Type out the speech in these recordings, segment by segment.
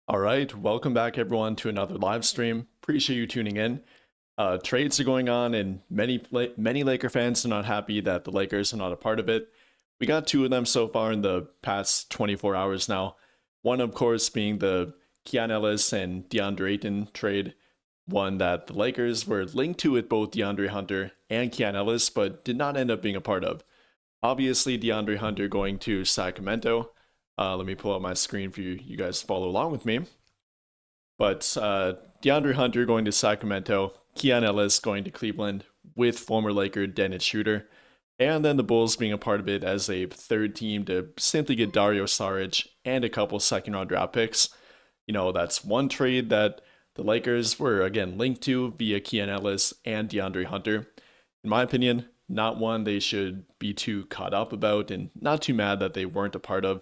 All right, welcome back everyone to another live stream. Appreciate you tuning in. Trades are going on, and many Laker fans are not happy that the Lakers are not a part of it. We got two of them so far in the past 24 hours now. One, of course, being the Keon Ellis and Deandre Ayton trade, one that the Lakers were linked to with both DeAndre Hunter and Keon Ellis, but did not end up being a part of. Obviously, DeAndre Hunter going to Sacramento. Let me pull up my screen for you guys to follow along with me. But DeAndre Hunter going to Sacramento, Keon Ellis going to Cleveland with former Laker Dennis Schroeder, and then the Bulls being a part of it as a third team to simply get Dario Saric and a couple second-round draft picks. That's one trade that the Lakers were again linked to via Keon Ellis and DeAndre Hunter. In my opinion, not one they should be too caught up about and not too mad that they weren't a part of.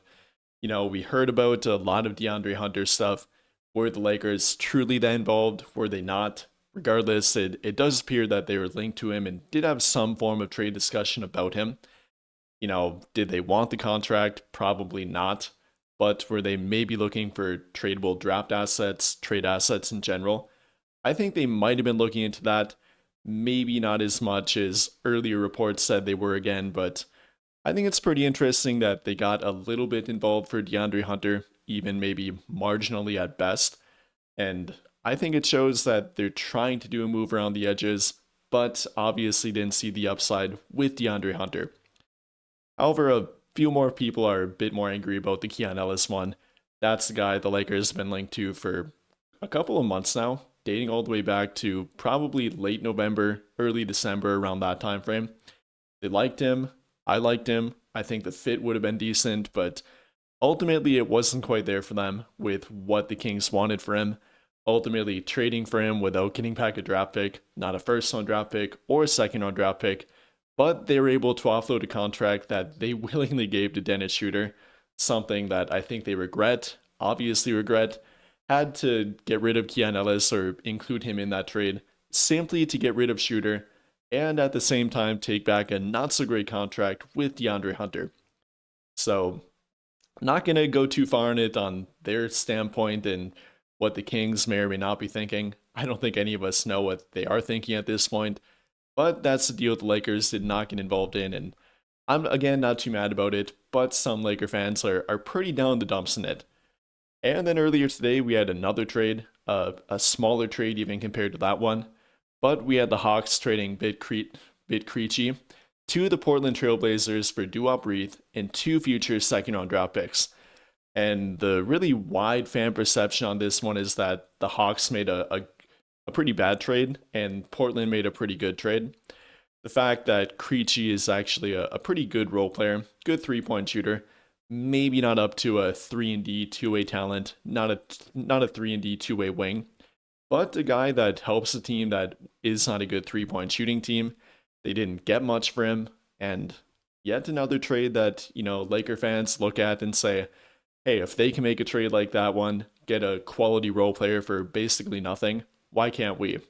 We heard about a lot of DeAndre Hunter stuff. Were the Lakers truly that involved? Were they not? Regardless, it does appear that they were linked to him and did have some form of trade discussion about him. Did they want the contract? Probably not. But were they maybe looking for tradable draft assets, trade assets in general? I think they might have been looking into that. Maybe not as much as earlier reports said they were again, but I think it's pretty interesting that they got a little bit involved for DeAndre Hunter, even maybe marginally at best. And I think it shows that they're trying to do a move around the edges, but obviously didn't see the upside with DeAndre Hunter. However, a few more people are a bit more angry about the Keon Ellis one. That's the guy the Lakers have been linked to for a couple of months now, dating all the way back to probably late November, early December, around that time frame. They liked him. I liked him. I think the fit would have been decent, but ultimately it wasn't quite there for them with what the Kings wanted for him. Ultimately trading for him without getting back a draft pick, not a first-round draft pick or a second-round draft pick, but they were able to offload a contract that they willingly gave to Dennis Schroeder, something that I think they obviously regret, had to get rid of Keon Ellis or include him in that trade simply to get rid of Schroeder and at the same time take back a not-so-great contract with DeAndre Hunter. So, not going to go too far in it on their standpoint and what the Kings may or may not be thinking. I don't think any of us know what they are thinking at this point, but that's the deal the Lakers did not get involved in, and I'm, again, not too mad about it, but some Laker fans are pretty down in the dumps in it. And then earlier today, we had another trade, a smaller trade even compared to that one, but we had the Hawks trading Bit Creechy to the Portland Trailblazers for Duop Reith and two future second-round draft picks. And the really wide fan perception on this one is that the Hawks made a pretty bad trade and Portland made a pretty good trade. The fact that Creechy is actually a pretty good role player, good three-point shooter, maybe not up to a 3-and-D two-way talent, not a 3-and-D two-way wing, but a guy that helps a team that is not a good three-point shooting team. They didn't get much for him, and yet another trade that, Laker fans look at and say, hey, if they can make a trade like that one, get a quality role player for basically nothing, why can't we?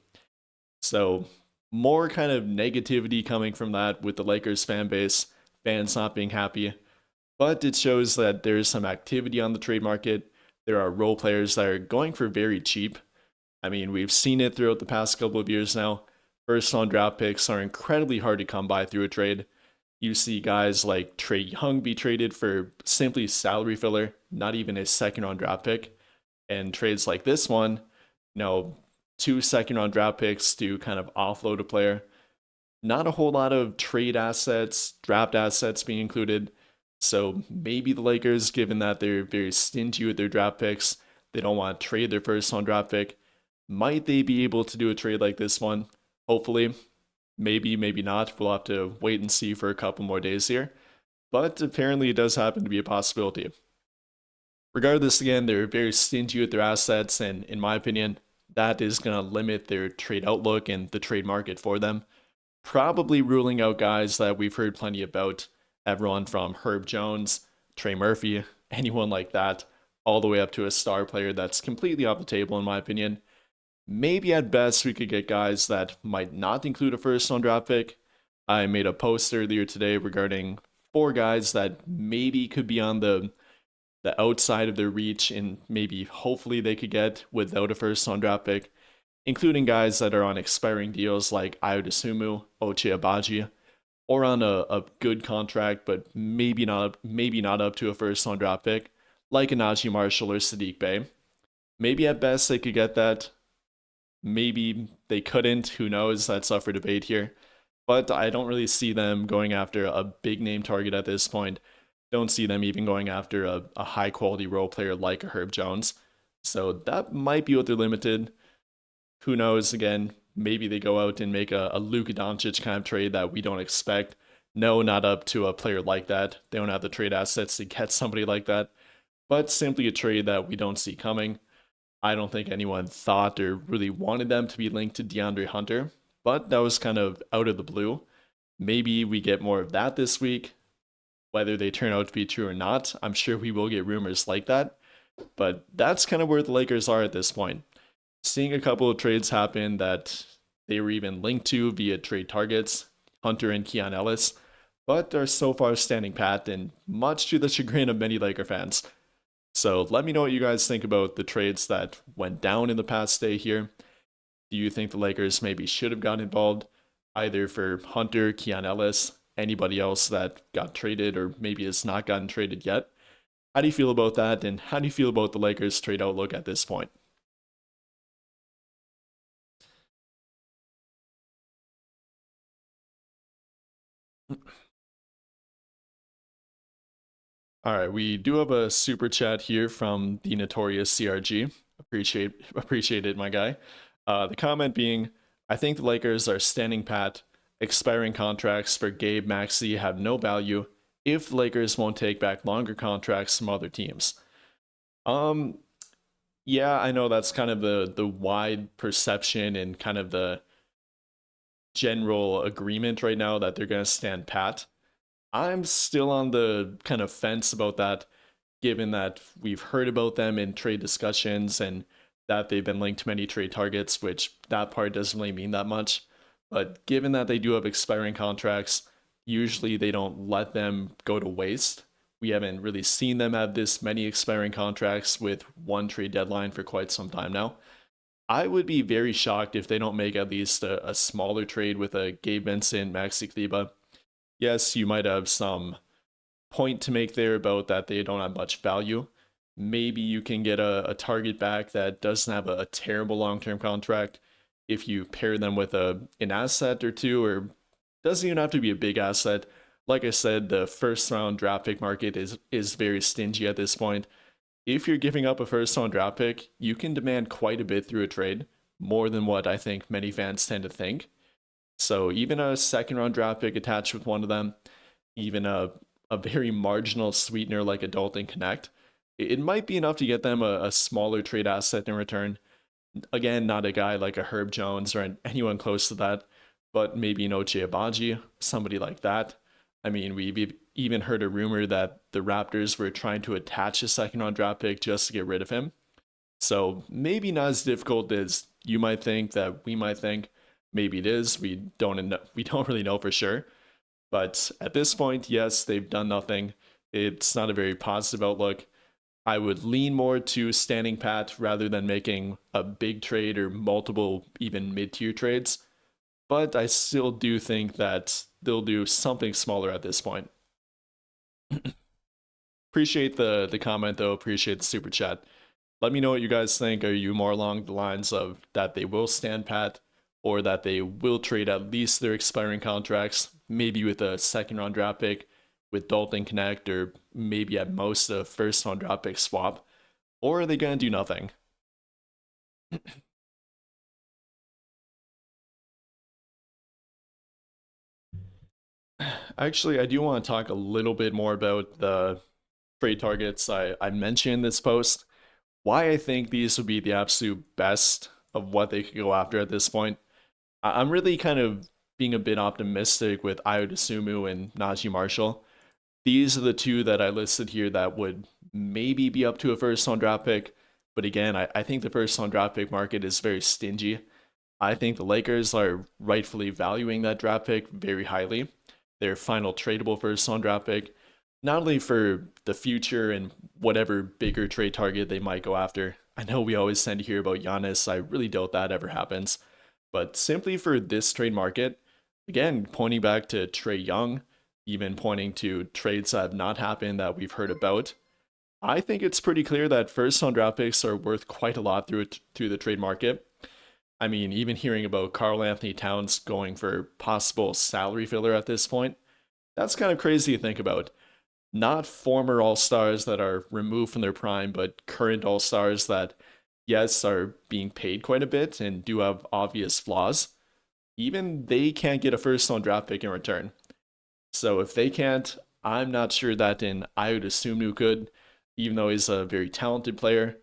So, more kind of negativity coming from that with the Lakers fan base, fans not being happy. But it shows that there's some activity on the trade market. There are role players that are going for very cheap. I mean, we've seen it throughout the past couple of years now. First-round draft picks are incredibly hard to come by through a trade. You see guys like Trae Young be traded for simply salary filler, not even a second-round draft pick. And trades like this one, 2 second-round draft picks to kind of offload a player. Not a whole lot of trade assets, draft assets being included. So maybe the Lakers, given that they're very stingy with their draft picks, they don't want to trade their first-round draft pick. Might they be able to do a trade like this one? Hopefully. Maybe, maybe not. We'll have to wait and see for a couple more days here. But apparently it does happen to be a possibility. Regardless, again, they're very stingy with their assets, and in my opinion, that is going to limit their trade outlook and the trade market for them. Probably ruling out guys that we've heard plenty about. Everyone from Herb Jones, Trey Murphy, anyone like that, all the way up to a star player that's completely off the table in my opinion. Maybe at best we could get guys that might not include a first-round draft pick. I made a post earlier today regarding 4 guys that maybe could be on the the outside of their reach and maybe hopefully they could get without a first round draft pick, including guys that are on expiring deals like Ayodesumu, Ochai Agbaji, or on a good contract, but maybe not up to a first round draft pick, like a Najee Marshall or Sadiq Bey. Maybe at best they could get that. Maybe they couldn't. Who knows? That's up for debate here. But I don't really see them going after a big name target at this point. Don't see them even going after a high quality role player like a Herb Jones. So that might be what they're limited. Who knows? Again, maybe they go out and make a Luka Doncic kind of trade that we don't expect. No, not up to a player like that. They don't have the trade assets to get somebody like that. But simply a trade that we don't see coming. I don't think anyone thought or really wanted them to be linked to DeAndre Hunter, but that was kind of out of the blue. Maybe we get more of that this week. Whether they turn out to be true or not, I'm sure we will get rumors like that. But that's kind of where the Lakers are at this point. Seeing a couple of trades happen that they were even linked to via trade targets, Hunter and Keon Ellis, but are so far standing pat and much to the chagrin of many Laker fans. So let me know what you guys think about the trades that went down in the past day here. Do you think the Lakers maybe should have gotten involved either for Hunter, Keon Ellis, anybody else that got traded or maybe has not gotten traded yet? How do you feel about that, and how do you feel about the Lakers' trade outlook at this point? All right, we do have a super chat here from the notorious CRG. Appreciate it, my guy. The comment being, I think the Lakers are standing pat. Expiring contracts for Gabe Maxey have no value if the Lakers won't take back longer contracts from other teams. Um, yeah, I know that's kind of the wide perception and kind of the general agreement right now that they're going to stand pat. I'm still on the kind of fence about that, given that we've heard about them in trade discussions and that they've been linked to many trade targets, which that part doesn't really mean that much. But given that they do have expiring contracts, usually they don't let them go to waste. We haven't really seen them have this many expiring contracts with one trade deadline for quite some time now. I would be very shocked if they don't make at least a smaller trade with a Gabe Vincent, Maxi Kleber. Yes, you might have some point to make there about that they don't have much value. Maybe you can get a target back that doesn't have a terrible long-term contract if you pair them with an asset or two, or doesn't even have to be a big asset. Like I said, the first round draft pick market is very stingy at this point. If you're giving up a first round draft pick, you can demand quite a bit through a trade, more than what I think many fans tend to think. So even a second round draft pick attached with one of them, even a very marginal sweetener like a Dalton Connect, it might be enough to get them a smaller trade asset in return. Again, not a guy like a Herb Jones or anyone close to that, but maybe an Ochai Agbaji, somebody like that. I mean, we've even heard a rumor that the Raptors were trying to attach a second round draft pick just to get rid of him. So maybe not as difficult as you might think, that we might think. Maybe it is. We don't really know for sure. But at this point, yes, they've done nothing. It's not a very positive outlook. I would lean more to standing pat rather than making a big trade or multiple even mid-tier trades. But I still do think that they'll do something smaller at this point. Appreciate the comment though, appreciate the super chat. Let me know what you guys think. Are you more along the lines of that they will stand pat, or that they will trade at least their expiring contracts, maybe with a second round draft pick with Dalton Connect, or maybe at most a first round draft pick swap? Or are they going to do nothing? Actually, I do want to talk a little bit more about the trade targets I mentioned in this post. Why I think these would be the absolute best of what they could go after at this point. I'm really kind of being a bit optimistic with Ayodesumu and Najee Marshall. These are the two that I listed here that would maybe be up to a first round draft pick. But again, I think the first round draft pick market is very stingy. I think the Lakers are rightfully valuing that draft pick very highly. Their final tradable first round draft pick. not only for the future and whatever bigger trade target they might go after. I know we always tend to hear about Giannis. I really doubt that ever happens. But simply for this trade market, again, pointing back to Trae Young, even pointing to trades that have not happened that we've heard about, I think it's pretty clear that first round draft picks are worth quite a lot through the trade market. I mean, even hearing about Karl Anthony Towns going for possible salary filler at this point, that's kind of crazy to think about. Not former All Stars that are removed from their prime, but current All Stars that, yes, are being paid quite a bit and do have obvious flaws. Even they can't get a first round draft pick in return. So if they can't, I'm not sure that an Ayo Dosunmu could, even though he's a very talented player.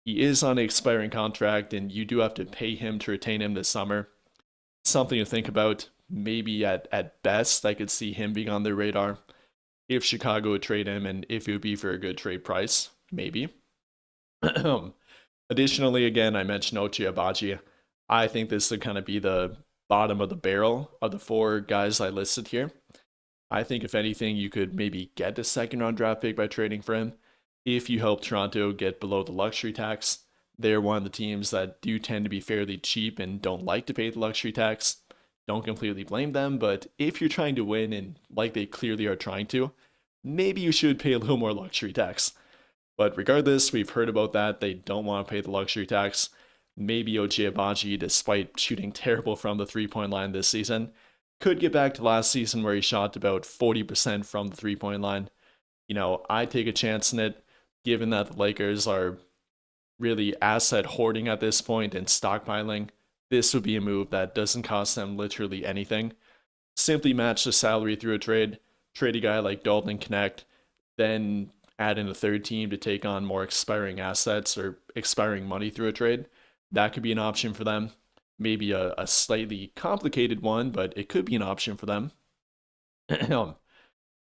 He is on an expiring contract, and you do have to pay him to retain him this summer. Something to think about. Maybe at best, I could see him being on their radar. If Chicago would trade him, and if it would be for a good trade price, maybe. Additionally, again, I mentioned Ochai Agbaji. I think this would kind of be the bottom of the barrel of the four guys I listed here. I think if anything, you could maybe get a second round draft pick by trading for him. If you help Toronto get below the luxury tax, they're one of the teams that do tend to be fairly cheap and don't like to pay the luxury tax. Don't completely blame them, but if you're trying to win, and like they clearly are trying to, maybe you should pay a little more luxury tax. But regardless, we've heard about that. They don't want to pay the luxury tax. Maybe Ochai Agbaji, despite shooting terrible from the three-point line this season, could get back to last season where he shot about 40% from the three-point line. I'd take a chance in it, given that the Lakers are really asset hoarding at this point and stockpiling. This would be a move that doesn't cost them literally anything. Simply match the salary through a trade a guy like Dalton Knecht, then add in a third team to take on more expiring assets or expiring money through a trade. That could be an option for them. Maybe a slightly complicated one, but it could be an option for them.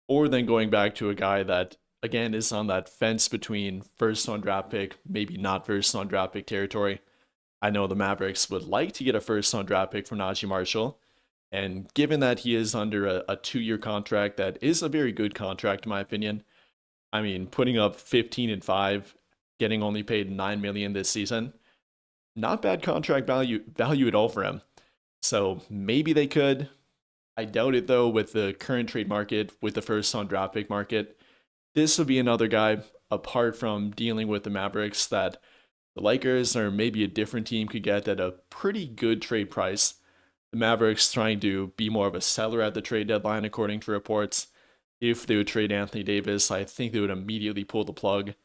Or then going back to a guy that, again, is on that fence between first round draft pick, maybe not first round draft pick territory. I know the Mavericks would like to get a first round draft pick for Najee Marshall. And given that he is under a 2-year contract, that is a very good contract in my opinion. I mean, putting up 15-5, getting only paid $9 million this season, not bad contract value at all for him. So maybe they could. I doubt it though, with the current trade market, with the first round draft pick market. This would be another guy, apart from dealing with the Mavericks, that the Lakers or maybe a different team could get at a pretty good trade price. The Mavericks trying to be more of a seller at the trade deadline, according to reports. If they would trade Anthony Davis, I think they would immediately pull the plug,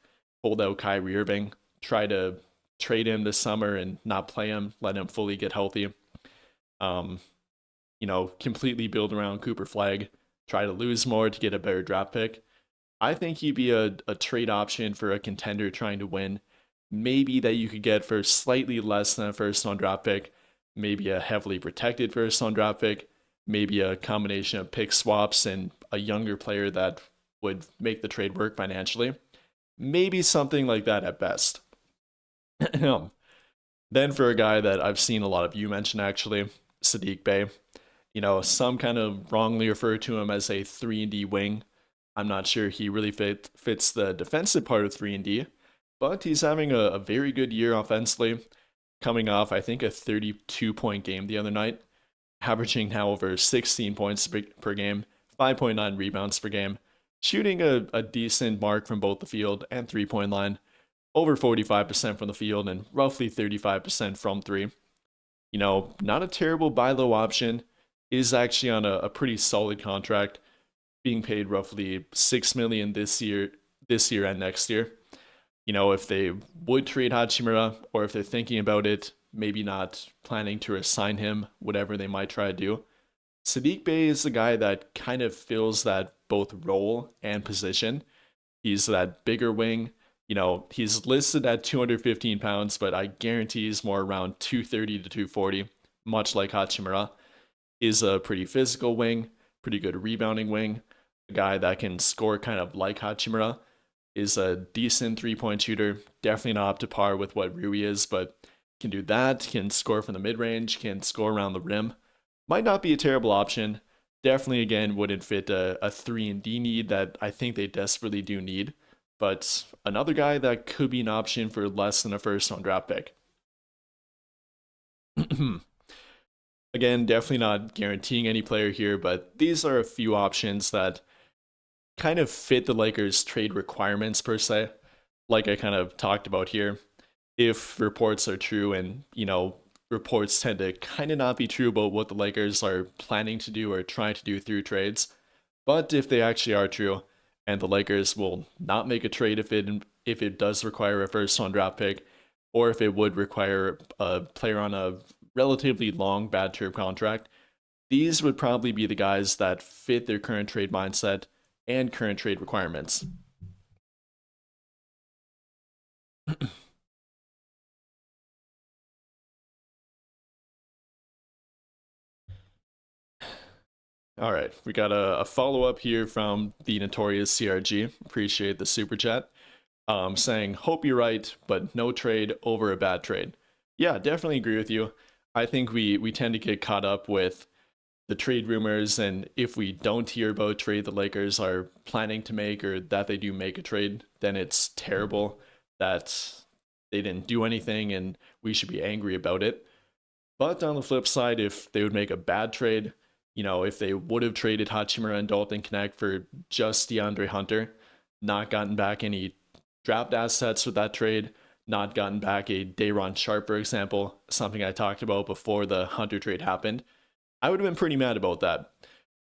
hold out Kyrie Irving, try to trade him this summer and not play him, let him fully get healthy. Completely build around Cooper Flag, try to lose more to get a better draft pick. I think he'd be a trade option for a contender trying to win. Maybe that you could get for slightly less than a first round draft pick, maybe a heavily protected first round draft pick, maybe a combination of pick swaps and a younger player that would make the trade work financially. Maybe something like that at best. Then for a guy that I've seen a lot of you mention actually, Saddiq Bey. Some kind of wrongly refer to him as a 3-and-D wing. I'm not sure he really fits the defensive part of 3-and-D, but he's having a very good year offensively, coming off, I think, a 32-point game the other night, averaging now over 16 points per game, 5.9 rebounds per game, shooting a decent mark from both the field and three-point line, over 45% from the field and roughly 35% from three. Not a terrible buy low option, is actually on a pretty solid contract, being paid roughly $6 million this year and next year. If they would trade Hachimura, or if they're thinking about it, maybe not planning to assign him, whatever they might try to do, Saddiq Bey is the guy that kind of fills that both role and position. He's that bigger wing. He's listed at 215 pounds, but I guarantee he's more around 230 to 240, much like Hachimura. Is a pretty physical wing, pretty good rebounding wing, a guy that can score kind of like Hachimura, is a decent three-point shooter, definitely not up to par with what Rui is, but can do that, can score from the mid-range, can score around the rim. Might not be a terrible option, Definitely, again, wouldn't fit a 3 and D need that I think they desperately do need. But another guy that could be an option for less than a first round draft pick. Again, definitely not guaranteeing any player here, but these are a few options that kind of fit the Lakers' trade requirements per se. Like I kind of talked about here, if reports are true and, reports tend to kind of not be true about what the Lakers are planning to do or trying to do through trades. But if they actually are true, and the Lakers will not make a trade if it does require a first round draft pick, or if it would require a player on a relatively long bad term contract, these would probably be the guys that fit their current trade mindset and current trade requirements. All right, we got a follow up here from the notorious CRG. Appreciate the super chat. Saying, hope you're right, but no trade over a bad trade. Yeah, definitely agree with you. I think we tend to get caught up with the trade rumors, and if we don't hear about a trade the Lakers are planning to make or that they do make a trade, then it's terrible that they didn't do anything and we should be angry about it. But on the flip side, if they would make a bad trade, if they would have traded Hachimura and Dalton Connect for just DeAndre Hunter, not gotten back any draft assets with that trade, not gotten back a Day'Ron Sharpe, for example, something I talked about before the Hunter trade happened, I would have been pretty mad about that.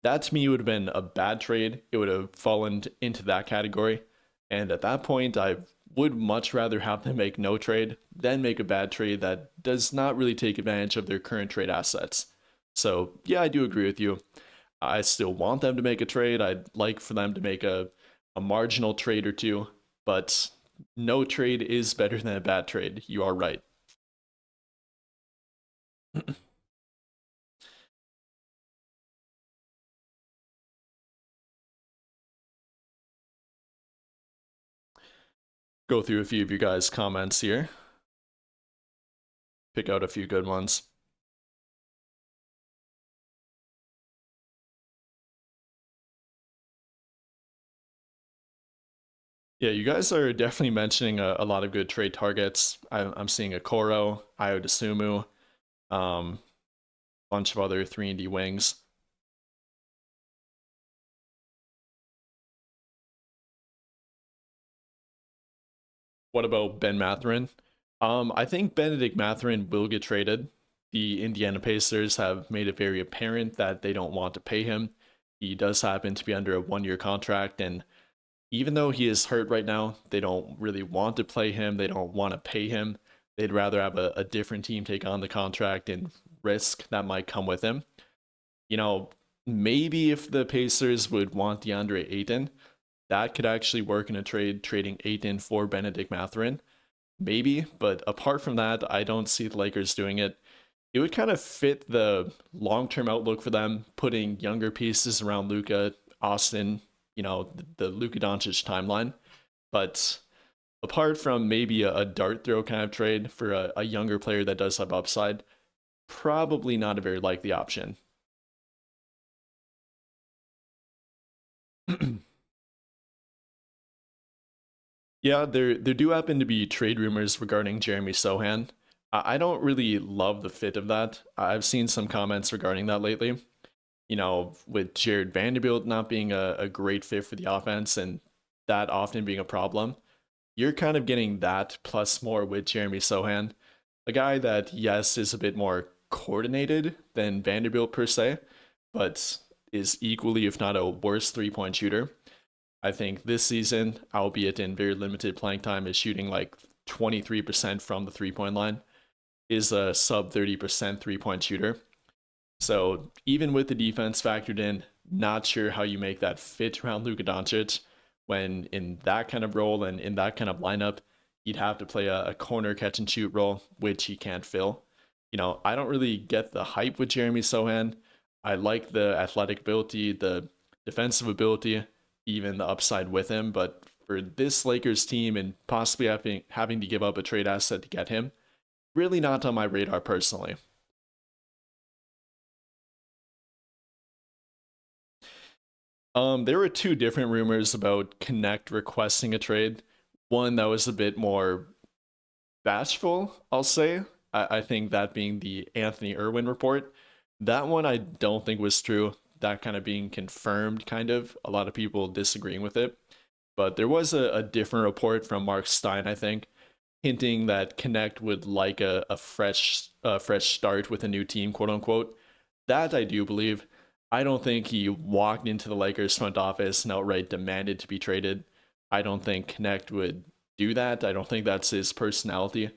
That to me would have been a bad trade. It would have fallen into that category. And at that point, I would much rather have them make no trade than make a bad trade that does not really take advantage of their current trade assets. So, yeah, I do agree with you. I still want them to make a trade. I'd like for them to make a marginal trade or two, but no trade is better than a bad trade. You are right. Go through a few of you guys' comments here. Pick out a few good ones. Yeah, you guys are definitely mentioning a lot of good trade targets. I'm seeing a Koro, Io DeSumo, bunch of other 3 and D wings. What about Ben Mathurin? I think Benedict Mathurin will get traded. The Indiana Pacers have made it very apparent that they don't want to pay him. He does happen to be under a 1 year contract, and even though he is hurt right now, they don't really want to play him. They don't want to pay him. They'd rather have a different team take on the contract and risk that might come with him. You know, maybe if the Pacers would want DeAndre Ayton, that could actually work in a trade, trading Ayton for Benedict Mathurin. Maybe, but apart from that, I don't see the Lakers doing it. It would kind of fit the long-term outlook for them, putting younger pieces around Luka, Austin, the Luka Doncic timeline. But apart from maybe a dart throw kind of trade for a younger player that does have upside, probably not a very likely option. Yeah, there do happen to be trade rumors regarding Jeremy Sohan. I don't really love the fit of that. I've seen some comments regarding that lately. With Jared Vanderbilt not being a great fit for the offense and that often being a problem, you're kind of getting that plus more with Jeremy Sohan, a guy that, yes, is a bit more coordinated than Vanderbilt per se, but is equally, if not a worse, 3-point shooter. I think this season, albeit in very limited playing time, is shooting like 23% from the 3-point line, is a sub 30% 3-point shooter. So even with the defense factored in, not sure how you make that fit around Luka Doncic when in that kind of role and in that kind of lineup, you'd have to play a corner catch and shoot role, which he can't fill. I don't really get the hype with Jeremy Sohan. I like the athletic ability, the defensive ability, even the upside with him. But for this Lakers team and possibly having to give up a trade asset to get him, really not on my radar personally. There were two different rumors about Connect requesting a trade. One that was a bit more bashful, I'll say. I think that being the Anthony Irwin report. That one I don't think was true. That kind of being confirmed, kind of. A lot of people disagreeing with it. But there was a different report from Mark Stein, I think, hinting that Connect would like a fresh start with a new team, quote unquote. That I do believe. I don't think he walked into the Lakers front office and outright demanded to be traded. I don't think Connect would do that. I don't think that's his personality.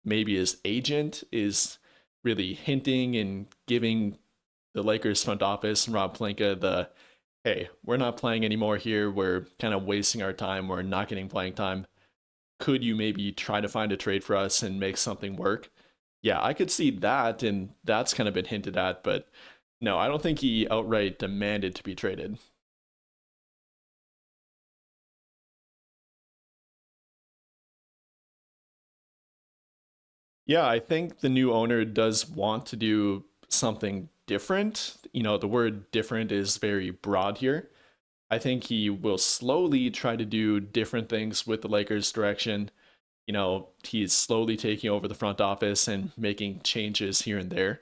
Maybe his agent is really hinting and giving the Lakers front office and Rob Pelinka the, hey, we're not playing anymore here. We're kind of wasting our time. We're not getting playing time. Could you maybe try to find a trade for us and make something work? Yeah, I could see that, and that's kind of been hinted at, but no, I don't think he outright demanded to be traded. Yeah, I think the new owner does want to do something different. The word different is very broad here. I think he will slowly try to do different things with the Lakers' direction. He's slowly taking over the front office and making changes here and there.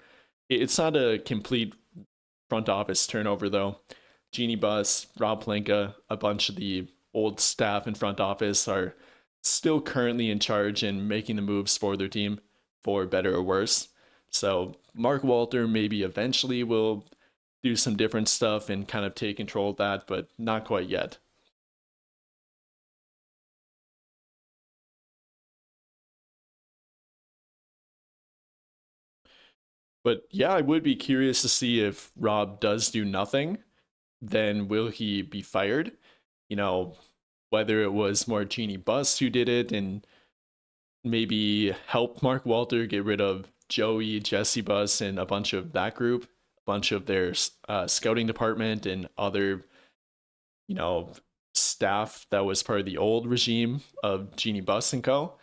It's not a complete front office turnover, though. Jeannie Buss, Rob Pelinka, a bunch of the old staff in front office are still currently in charge and making the moves for their team, for better or worse. So Mark Walter maybe eventually will do some different stuff and kind of take control of that, but not quite yet. But yeah, I would be curious to see if Rob does do nothing, then will he be fired? You know, whether it was more Jeannie Buss who did it and maybe help Mark Walter get rid of Joey, Jesse Buss, and a bunch of that group, a bunch of their scouting department and other, you know, staff that was part of the old regime of Jeannie Buss and co.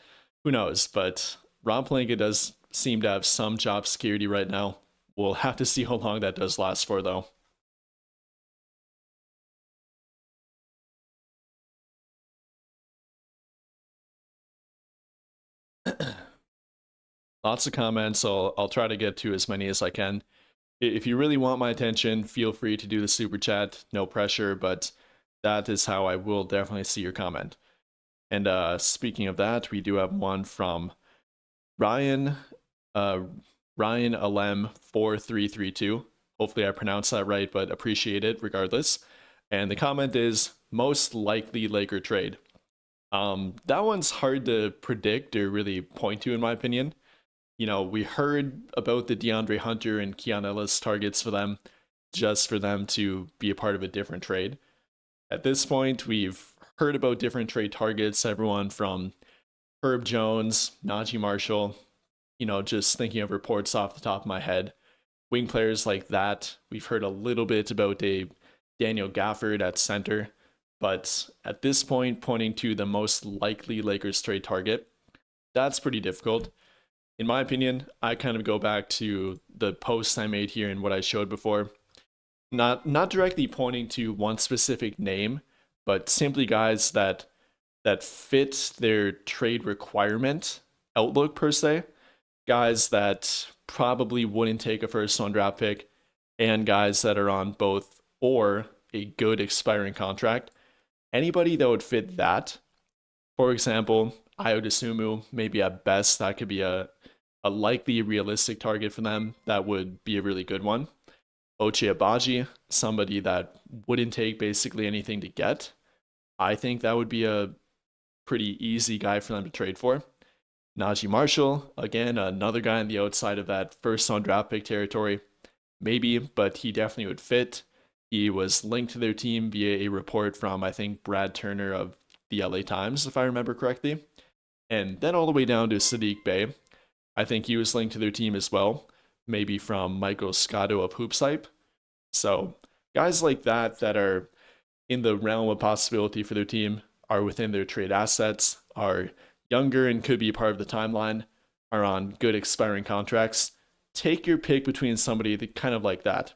Who knows? But Rob Pelinka does seem to have some job security right now. We'll have to see how long that does last for, though. Lots of comments. So I'll try to get to as many as I can. If you really want my attention, feel free to do the super chat. No pressure, but that is how I will definitely see your comment. And speaking of that, we do have one from Ryan, uh, Ryan Alem 4332. Hopefully I pronounced that right, but appreciate it regardless. And the comment is most likely Laker trade. That one's hard to predict or really point to, in my opinion. We heard about the DeAndre Hunter and Keon Ellis targets for them, just for them to be a part of a different trade. At this point, we've heard about different trade targets, everyone from Herb Jones, Najee Marshall, just thinking of reports off the top of my head. Wing players like that. We've heard a little bit about a Daniel Gafford at center, but at this point, pointing to the most likely Lakers trade target, that's pretty difficult. In my opinion, I kind of go back to the posts I made here and what I showed before. Not directly pointing to one specific name, but simply guys that fit their trade requirement outlook per se. Guys that probably wouldn't take a first round draft pick, and guys that are on both or a good expiring contract. Anybody that would fit that, for example, Ayo Dosunmu, maybe at best that could be a likely realistic target for them. That would be a really good one. Ochai Agbaji, somebody that wouldn't take basically anything to get. I think that would be a pretty easy guy for them to trade for. Najee Marshall, again, another guy on the outside of that first round draft pick territory. Maybe, but he definitely would fit. He was linked to their team via a report from, I think, Brad Turner of the LA Times, if I remember correctly. And then all the way down to Sadiq Bey. I think he was linked to their team as well, maybe from Michael Scotto of Hoopshype. So guys like that are in the realm of possibility for their team, are within their trade assets, are younger and could be a part of the timeline, are on good expiring contracts. Take your pick between somebody that kind of like that.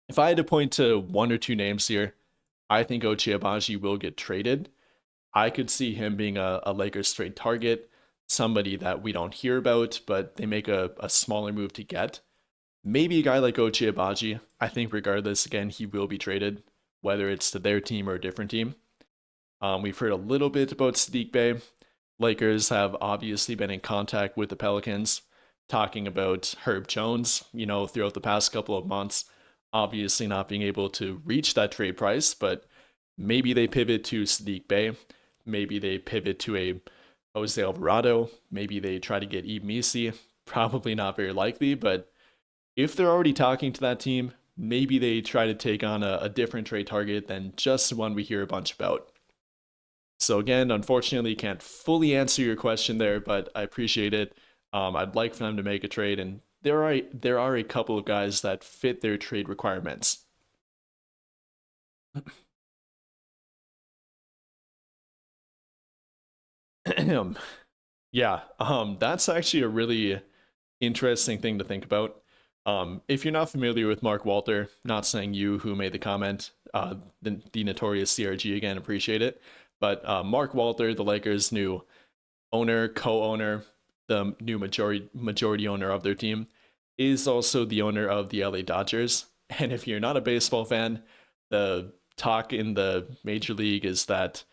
If I had to point to one or two names here, I think Ochai Agbaji will get traded. I could see him being a Lakers trade target, somebody that we don't hear about, but they make a smaller move to get. Maybe a guy like Ochai Agbaji. I think regardless, again, he will be traded, whether it's to their team or a different team. We've heard a little bit about Sadiq Bey. Lakers have obviously been in contact with the Pelicans, talking about Herb Jones, throughout the past couple of months. Obviously not being able to reach that trade price, but maybe they pivot to Sadiq Bey. Maybe they pivot to a Jose Alvarado. Maybe they try to get Yves Missi. Probably not very likely, but if they're already talking to that team, maybe they try to take on a different trade target than just one we hear a bunch about. So again, unfortunately, can't fully answer your question there, but I appreciate it. I'd like for them to make a trade, and there are a couple of guys that fit their trade requirements. Yeah, that's actually a really interesting thing to think about. If you're not familiar with Mark Walter, not saying you who made the comment, the notorious CRG again, appreciate it. But Mark Walter, the Lakers' new owner, co-owner, the new majority owner of their team, is also the owner of the LA Dodgers. And if you're not a baseball fan, the talk in the major league is that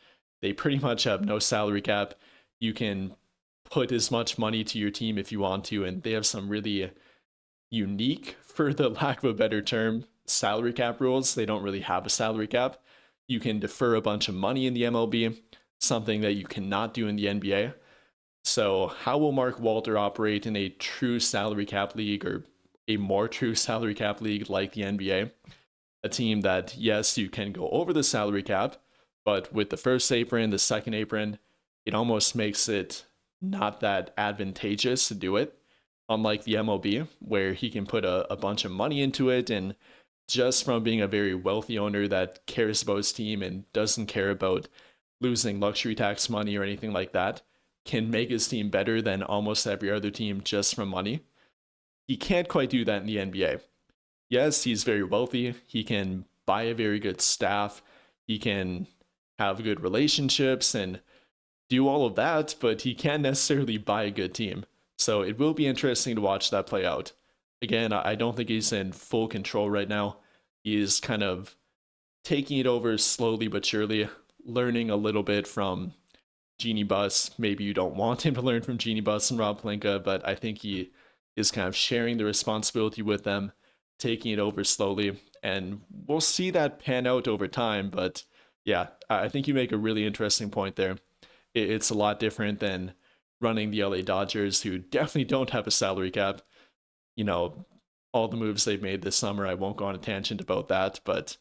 they pretty much have no salary cap. You can put as much money to your team if you want to, and they have some really unique, for the lack of a better term, salary cap rules. They don't really have a salary cap. You can defer a bunch of money in the MLB, something that you cannot do in the NBA. So how will Mark Walter operate in a true salary cap league, or a more true salary cap league like the NBA? A team that, yes, you can go over the salary cap, but with the first apron, the second apron, it almost makes it not that advantageous to do it. Unlike the MLB, where he can put a bunch of money into it, and just from being a very wealthy owner that cares about his team and doesn't care about losing luxury tax money or anything like that, can make his team better than almost every other team just from money. He can't quite do that in the NBA. Yes, he's very wealthy. He can buy a very good staff. He can have good relationships and do all of that, but he can't necessarily buy a good team. So it will be interesting to watch that play out. Again, I don't think he's in full control right now. He's kind of taking it over slowly but surely, learning a little bit from Jeanie Buss. Maybe you don't want him to learn from Jeanie Buss and Rob Pelinka, but I think he is kind of sharing the responsibility with them, taking it over slowly, and we'll see that pan out over time. But yeah, I think you make a really interesting point there. It's a lot different than running the LA Dodgers, who definitely don't have a salary cap. All the moves they've made this summer, I won't go on a tangent about that, but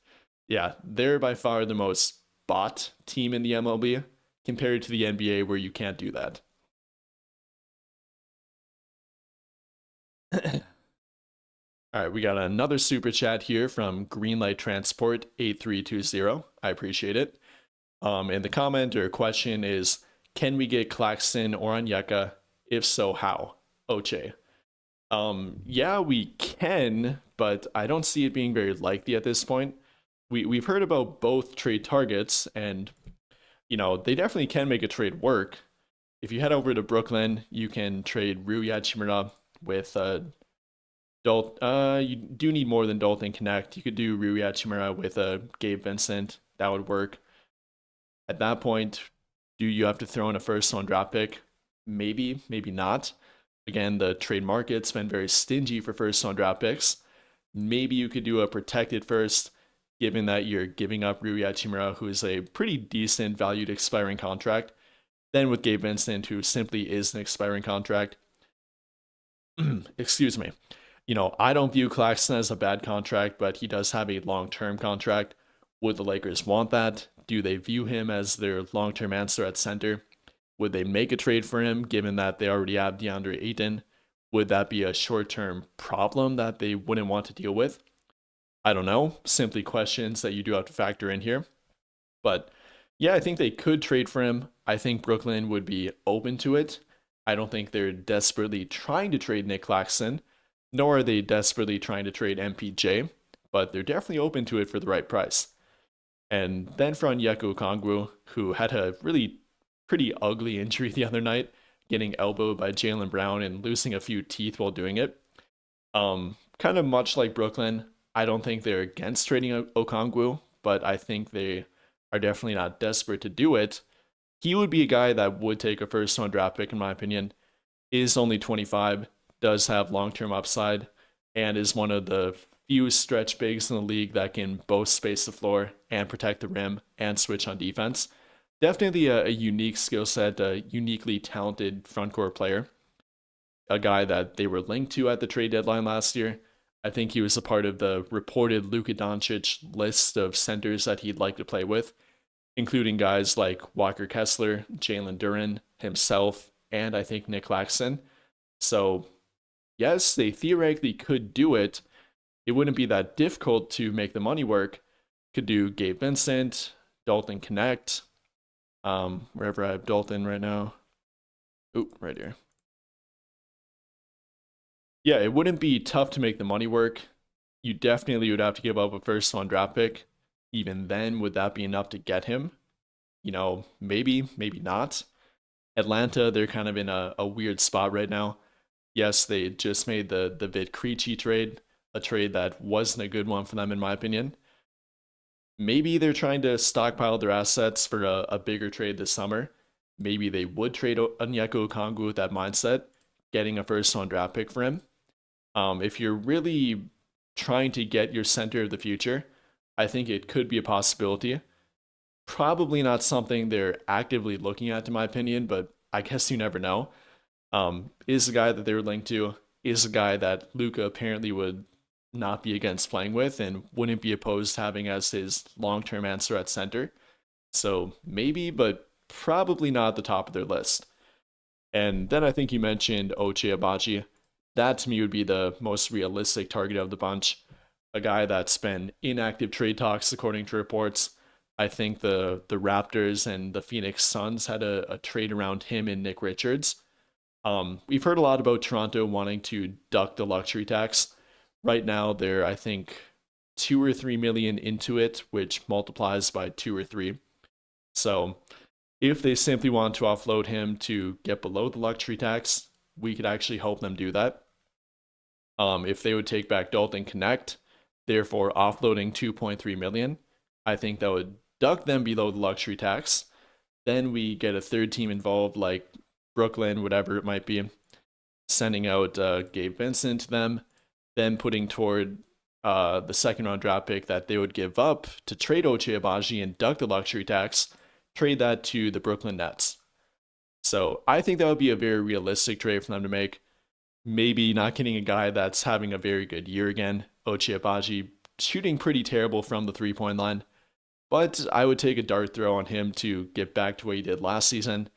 yeah, they're by far the most bought team in the MLB compared to the NBA, where you can't do that. All right, we got another super chat here from Greenlight Transport 8320. I appreciate it. And the comment or question is, can we get Claxton or Onyeka? If so, how? Oche. Yeah, we can, but I don't see it being very likely at this point. We've heard about both trade targets, and they definitely can make a trade work. If you head over to Brooklyn, you can trade Rui Hachimura with you do need more than Dalton Connect. You could do Rui Hachimura with Gabe Vincent. That would work. At that point, do you have to throw in a first-round draft pick? Maybe, maybe not. Again, the trade market's been very stingy for first-round draft picks. Maybe you could do a protected first, given that you're giving up Rui Hachimura, who is a pretty decent valued expiring contract. Then with Gabe Vincent, who simply is an expiring contract. Excuse me. I don't view Claxton as a bad contract, but he does have a long-term contract. Would the Lakers want that? Do they view him as their long-term answer at center? Would they make a trade for him, given that they already have Deandre Ayton? Would that be a short-term problem that they wouldn't want to deal with? I don't know. Simply questions that you do have to factor in here. But yeah, I think they could trade for him. I think Brooklyn would be open to it. I don't think they're desperately trying to trade Nick Claxton, nor are they desperately trying to trade MPJ, but they're definitely open to it for the right price. And then for Onyeka Okongwu, who had a really pretty ugly injury the other night, getting elbowed by Jaylen Brown and losing a few teeth while doing it. Kind of much like Brooklyn, I don't think they're against trading Okongwu, but I think they are definitely not desperate to do it. He would be a guy that would take a first round draft pick, in my opinion. Is only 25, does have long term upside, and is one of the few stretch bigs in the league that can both space the floor and protect the rim and switch on defense. Definitely a unique skill set, a uniquely talented front court player. A guy that they were linked to at the trade deadline last year. I think he was a part of the reported Luka Doncic list of centers that he'd like to play with, including guys like Walker Kessler, Jalen Duren, himself, and I think Nick Claxton. So, yes, they theoretically could do it. It wouldn't be that difficult to make the money work. Could do Gabe Vincent, Dalton Connect, wherever I have Dalton right now. Oop, right here. Yeah, it wouldn't be tough to make the money work. You definitely would have to give up a first round draft pick. Even then, would that be enough to get him? Maybe, maybe not. Atlanta, they're kind of in a weird spot right now. Yes, they just made the Vid Krejci trade, a trade that wasn't a good one for them, in my opinion. Maybe they're trying to stockpile their assets for a bigger trade this summer. Maybe they would trade Onyeka Okongwu with that mindset, getting a first round draft pick for him. If you're really trying to get your center of the future, I think it could be a possibility. Probably not something they're actively looking at, in my opinion, but I guess you never know. Is a guy that they were linked to, is a guy that Luka apparently would not be against playing with and wouldn't be opposed to having as his long-term answer at center. So maybe, but probably not at the top of their list. And then I think you mentioned Ochai Agbaji. That to me would be the most realistic target of the bunch. A guy that's been inactive trade talks, according to reports. I think the Raptors and the Phoenix Suns had a trade around him and Nick Richards. We've heard a lot about Toronto wanting to duck the luxury tax. Right now, they're, I think, 2 or 3 million into it, which multiplies by 2 or 3. So if they simply want to offload him to get below the luxury tax, we could actually help them do that. If they would take back Dalton Connect, therefore offloading 2.3 million, I think that would duck them below the luxury tax. Then we get a third team involved, like Brooklyn, whatever it might be, sending out Gabe Vincent to them, then putting toward the second round draft pick that they would give up to trade Ochai Agbaji and duck the luxury tax, trade that to the Brooklyn Nets. So I think that would be a very realistic trade for them to make. Maybe not getting a guy that's having a very good year again. Ochai Agbaji shooting pretty terrible from the 3-point line. But I would take a dart throw on him to get back to what he did last season,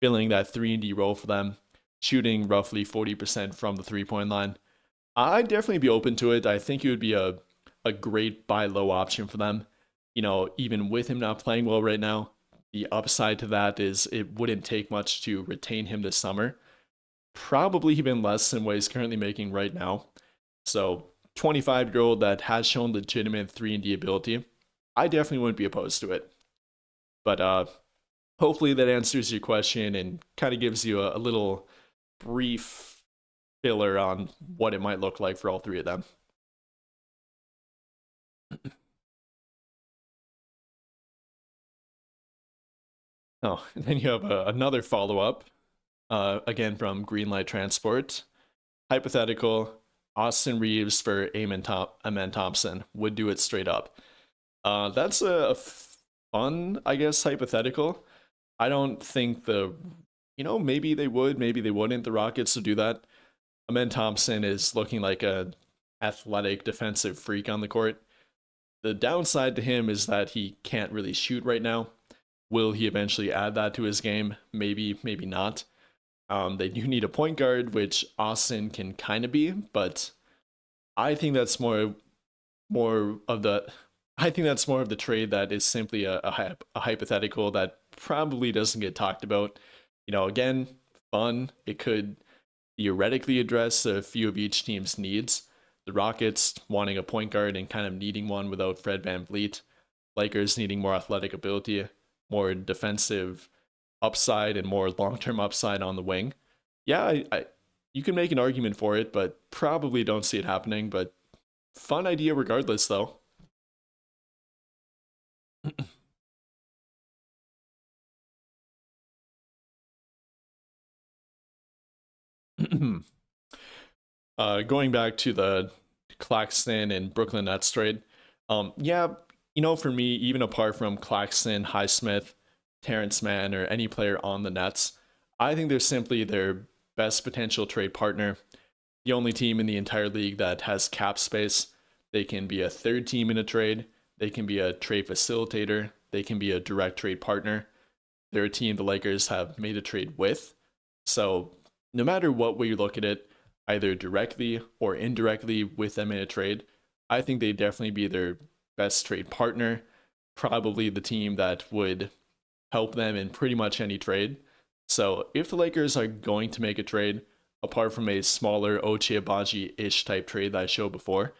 filling that 3-and-D role for them, shooting roughly 40% from the 3-point line. I'd definitely be open to it. I think it would be a great buy low option for them. Even with him not playing well right now, the upside to that is it wouldn't take much to retain him this summer. Probably even less than what he's currently making right now. So 25-year-old that has shown legitimate 3-and-D ability, I definitely wouldn't be opposed to it. But hopefully that answers your question and kind of gives you a little brief filler on what it might look like for all three of them. Oh, and then you have another follow-up, again from Greenlight Transport. Hypothetical, Austin Reeves for Amen Thompson. Would do it straight up. That's a fun, I guess, hypothetical. I don't think maybe they would, maybe they wouldn't. The Rockets would do that. Amen Thompson is looking like a athletic defensive freak on the court. The downside to him is that he can't really shoot right now. Will he eventually add that to his game? Maybe, maybe not. They do need a point guard, which Austin can kind of be, but I think that's more of the trade that is simply a hypothetical that probably doesn't get talked about. Again, fun. It could theoretically address a few of each team's needs. The Rockets wanting a point guard and kind of needing one without Fred VanVleet. Lakers needing more athletic ability, more defensive upside, and more long-term upside on the wing. Yeah, you can make an argument for it, but probably don't see it happening. But fun idea regardless, though. Going back to the Claxton and Brooklyn Nets trade, yeah, for me, even apart from Claxton, Highsmith, Terrence Mann, or any player on the Nets, I think they're simply their best potential trade partner. The only team in the entire league that has cap space. They can be a third team in a trade. They can be a trade facilitator. They can be a direct trade partner. They're a team the Lakers have made a trade with. So no matter what way you look at it, either directly or indirectly with them in a trade, I think they'd definitely be their best trade partner, probably the team that would help them in pretty much any trade. So if the Lakers are going to make a trade, apart from a smaller Ochai Agbaji-ish type trade that I showed before,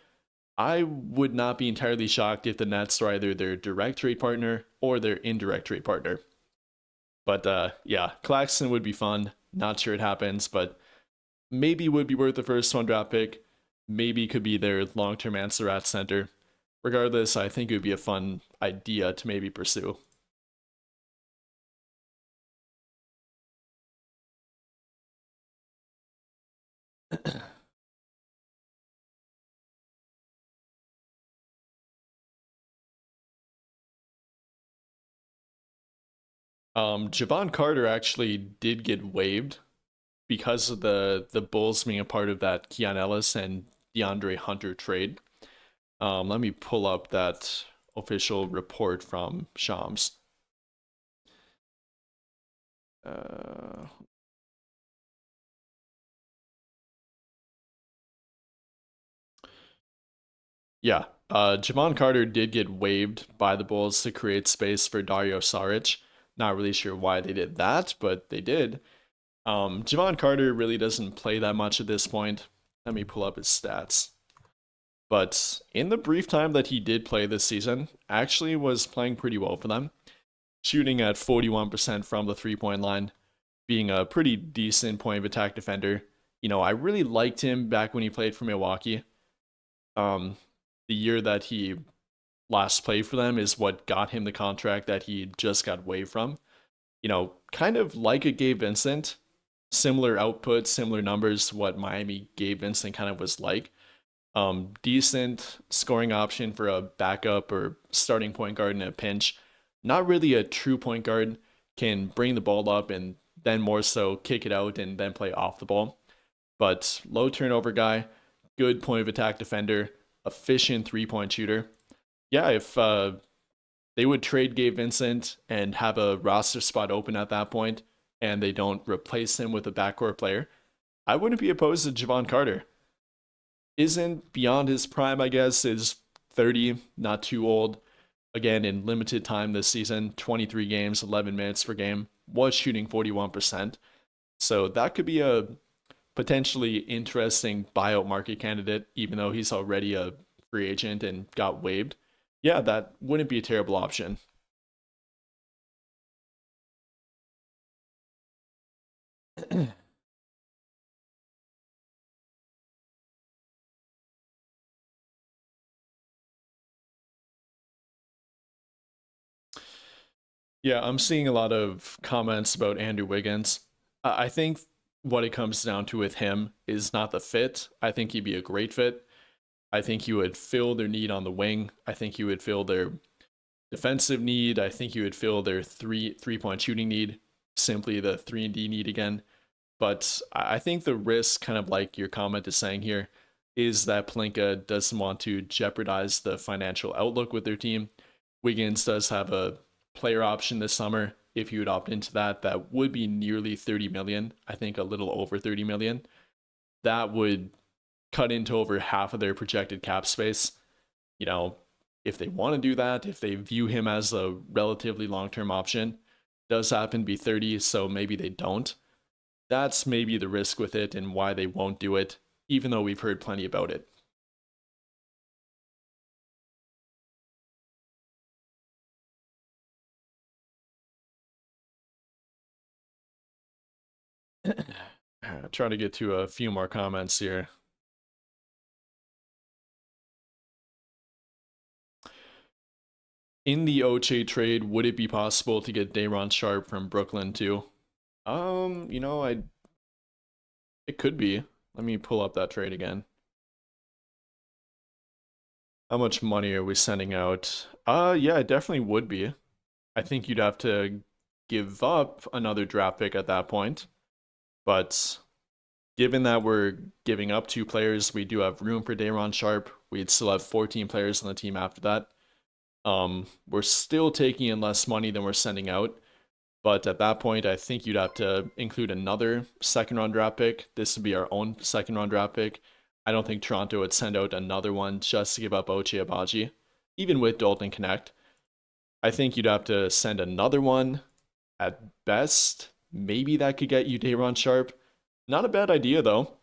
I would not be entirely shocked if the Nets are either their direct trade partner or their indirect trade partner. But yeah, Claxton would be fun. Not sure it happens, but maybe would be worth the first one draft pick. Maybe could be their long-term answer at center. Regardless, I think it would be a fun idea to maybe pursue. Javon Carter actually did get waived because of the Bulls being a part of that Keon Ellis and DeAndre Hunter trade. Let me pull up that official report from Shams. Uh, yeah, Javon Carter did get waived by the Bulls to create space for Dario Saric. Not really sure why they did that, but they did. Javon Carter really doesn't play that much at this point. Let me pull up his stats. But in the brief time that he did play this season, actually was playing pretty well for them, shooting at 41% from the three-point line, being a pretty decent point of attack defender. I really liked him back when he played for Milwaukee. The year that he last played for them is what got him the contract that he just got waived from. Kind of like a Gabe Vincent, similar output, similar numbers to what Miami Gabe Vincent kind of was like. Decent scoring option for a backup or starting point guard in a pinch. Not really a true point guard, can bring the ball up and then more so kick it out and then play off the ball. But low turnover guy, good point of attack defender, efficient 3-point shooter. Yeah, if they would trade Gabe Vincent and have a roster spot open at that point, and they don't replace him with a backcourt player, I wouldn't be opposed to Javon Carter. Isn't beyond his prime, I guess, is 30, not too old. Again, in limited time this season, 23 games, 11 minutes per game, was shooting 41%. So that could be a potentially interesting buyout market candidate, even though he's already a free agent and got waived. Yeah, that wouldn't be a terrible option. Yeah, I'm seeing a lot of comments about Andrew Wiggins. I think what it comes down to with him is not the fit. I think he'd be a great fit. I think he would fill their need on the wing. I think he would fill their defensive need. I think he would fill their three-point shooting need, simply the 3-and-D need again. But I think the risk, kind of like your comment is saying here, is that Pelinka doesn't want to jeopardize the financial outlook with their team. Wiggins does have a player option this summer. If you would opt into that, that would be nearly 30 million. I think a little over 30 million. That would cut into over half of their projected cap space. If they want to do that, if they view him as a relatively long-term option, does happen to be 30, so maybe they don't. That's maybe the risk with it and why they won't do it, even though we've heard plenty about it. Try to get to a few more comments here. In the Oche trade, would it be possible to get Day'Ron Sharpe from Brooklyn too? I it could be. Let me pull up that trade again. How much money are we sending out? Yeah, it definitely would be. I think you'd have to give up another draft pick at that point. But given that we're giving up 2 players, we do have room for Day'Ron Sharpe. We'd still have 14 players on the team after that. We're still taking in less money than we're sending out. But at that point, I think you'd have to include another second round draft pick. This would be our own second round draft pick. I don't think Toronto would send out another one just to give up Ochai Agbaji, even with Dalton Connect. I think you'd have to send another one at best. Maybe that could get you Day'Ron Sharpe. Not a bad idea though.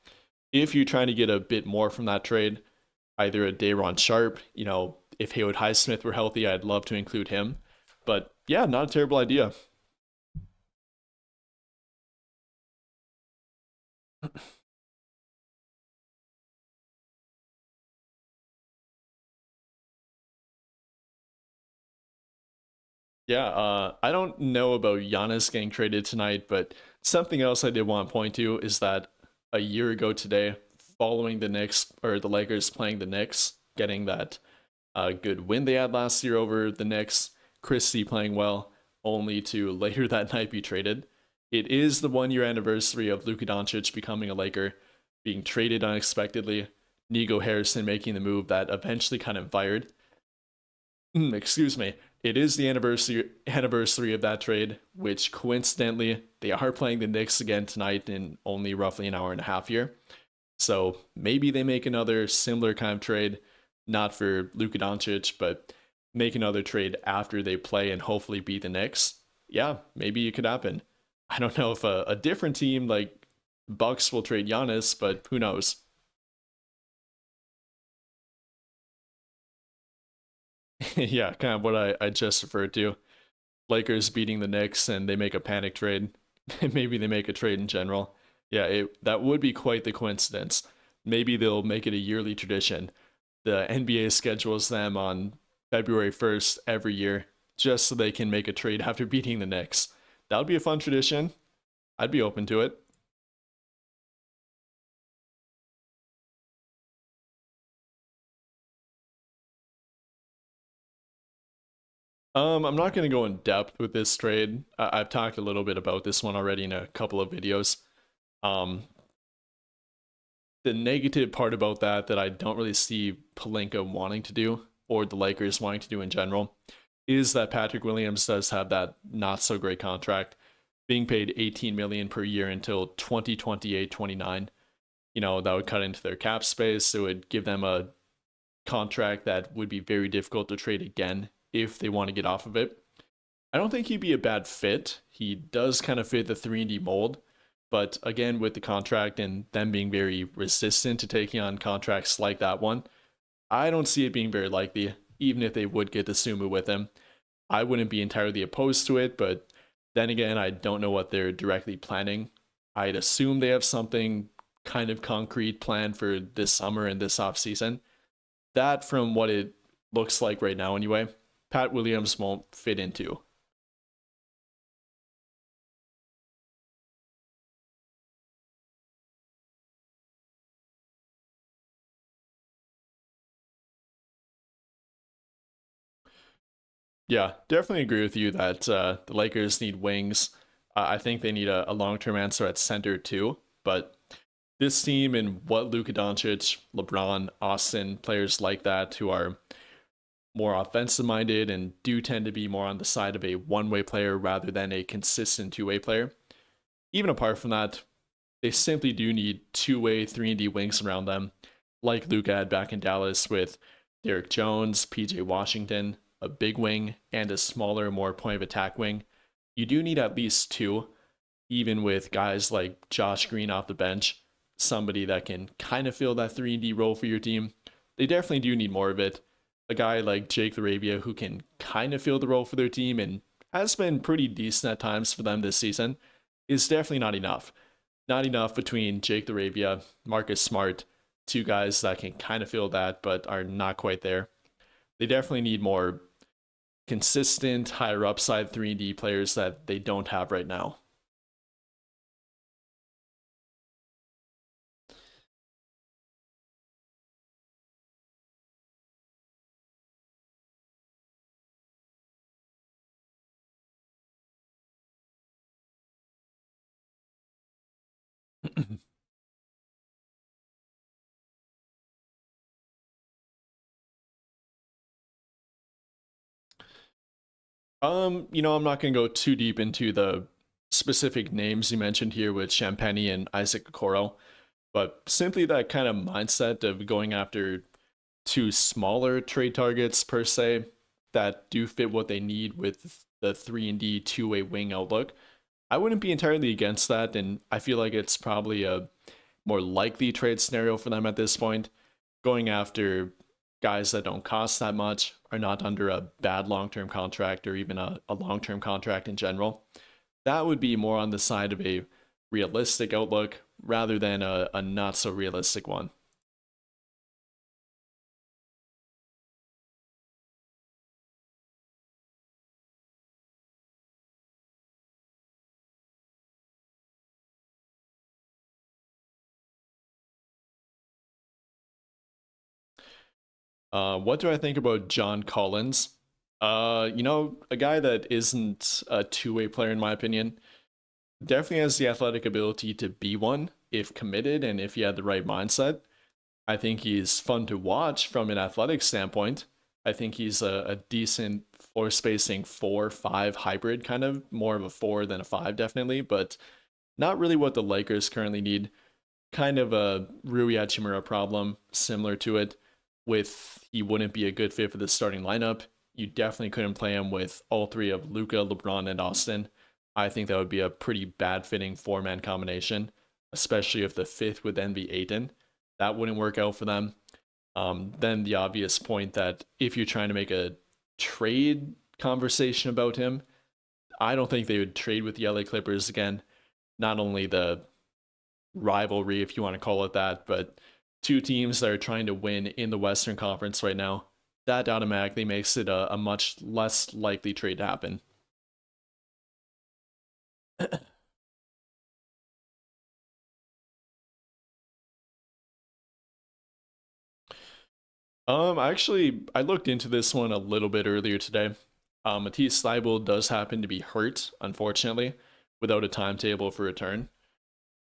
If you're trying to get a bit more from that trade, either a Day'Ron Sharpe, if Haywood Highsmith were healthy, I'd love to include him. But yeah, not a terrible idea. Yeah, I don't know about Giannis getting traded tonight, but something else I did want to point to is that a year ago today, following the Knicks or the Lakers playing the Knicks, getting that good win they had last year over the Knicks, Christie playing well, only to later that night be traded. It is the 1 year anniversary of Luka Doncic becoming a Laker, being traded unexpectedly, Nico Harrison making the move that eventually kind of fired. Excuse me. It is the anniversary of that trade, which coincidentally they are playing the Knicks again tonight in only roughly an hour and a half here. So maybe they make another similar kind of trade, not for Luka Doncic, but make another trade after they play and hopefully beat the Knicks. Yeah, maybe it could happen. I don't know if a different team like Bucks will trade Giannis, but who knows? Yeah, kind of what I just referred to. Lakers beating the Knicks and they make a panic trade. Maybe they make a trade in general. Yeah, that would be quite the coincidence. Maybe they'll make it a yearly tradition. The NBA schedules them on February 1st every year just so they can make a trade after beating the Knicks. That would be a fun tradition. I'd be open to it. I'm not going to go in depth with this trade. I've talked a little bit about this one already in a couple of videos. Um, the negative part about that I don't really see Pelinka wanting to do, or the Lakers wanting to do in general, is that Patrick Williams does have that not so great contract, being paid 18 million per year until 2028-29. That would cut into their cap space. It would give them a contract that would be very difficult to trade again if they want to get off of it. I don't think he'd be a bad fit. He does kind of fit the 3D mold, but again, with the contract and them being very resistant to taking on contracts like that one, I don't see it being very likely, even if they would get the Sumu with him. I wouldn't be entirely opposed to it, but then again, I don't know what they're directly planning. I'd assume they have something kind of concrete planned for this summer and this off season. That, from what it looks like right now anyway, Pat Williams won't fit into. Yeah, definitely agree with you that the Lakers need wings. I think they need a long term answer at center too. But this team and what Luka Doncic, LeBron, Austin, players like that who are more offensive minded and do tend to be more on the side of a one-way player rather than a consistent two-way player. Even apart from that, they simply do need two-way 3D wings around them, like Luka had back in Dallas with Derek Jones, PJ Washington, a big wing, and a smaller, more point of attack wing. You do need at least two, even with guys like Josh Green off the bench, somebody that can kind of fill that 3D role for your team. They definitely do need more of it. A guy like Jake Arabia who can kind of fill the role for their team and has been pretty decent at times for them this season is definitely not enough. not enough between Jake LaRavia, Marcus Smart, two guys that can kind of fill that, but are not quite there. They definitely need more consistent, higher upside 3D players that they don't have right now. I'm not gonna go too deep into the specific names you mentioned here with Champagny and Isaac Okoro, but simply that kind of mindset of going after two smaller trade targets per se that do fit what they need with the 3 and D two-way wing outlook. I wouldn't be entirely against that, and I feel like it's probably a more likely trade scenario for them at this point. Going after guys that don't cost that much, are not under a bad long-term contract or even a long-term contract in general. That would be more on the side of a realistic outlook rather than a not so realistic one. What do I think about John Collins? A guy that isn't a two-way player in my opinion. Definitely has the athletic ability to be one if committed and if he had the right mindset. I think he's fun to watch from an athletic standpoint. I think he's a decent floor spacing 4-5 hybrid, kind of more of a 4 than a 5, definitely, but not really what the Lakers currently need. Kind of a Rui Hachimura problem, similar to it, with he wouldn't be a good fit for the starting lineup. You definitely couldn't play him with all three of Luka, LeBron, and Austin. I think that would be a pretty bad fitting four-man combination, especially if the fifth would then be Ayton. That wouldn't work out for them. Then the obvious point that if you're trying to make a trade conversation about him, I don't think they would trade with the LA Clippers again. Not only the rivalry, if you want to call it that, but two teams that are trying to win in the Western Conference right now, that automatically makes it a much less likely trade to happen. I looked into this one a little bit earlier today. Matisse Thybulle does happen to be hurt, unfortunately, without a timetable for return.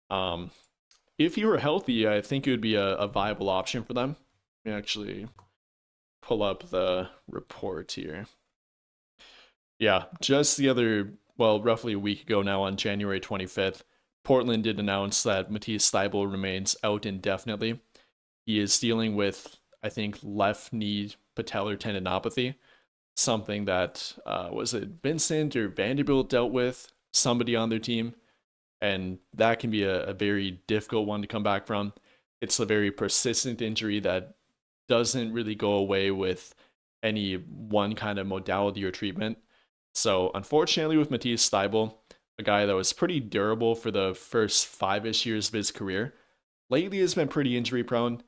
Um, if he were healthy, I think it would be a viable option for them. Let me actually pull up the report here. Yeah, just roughly a week ago now on January 25th, Portland did announce that Matisse Thybulle remains out indefinitely. He is dealing with, I think, left knee patellar tendinopathy, something that was it Vincent or Vanderbilt dealt with, somebody on their team, and that can be a very difficult one to come back from. It's a very persistent injury that doesn't really go away with any one kind of modality or treatment. So unfortunately with Matisse Thybulle, a guy that was pretty durable for the first 5-ish years of his career, lately has been pretty injury prone.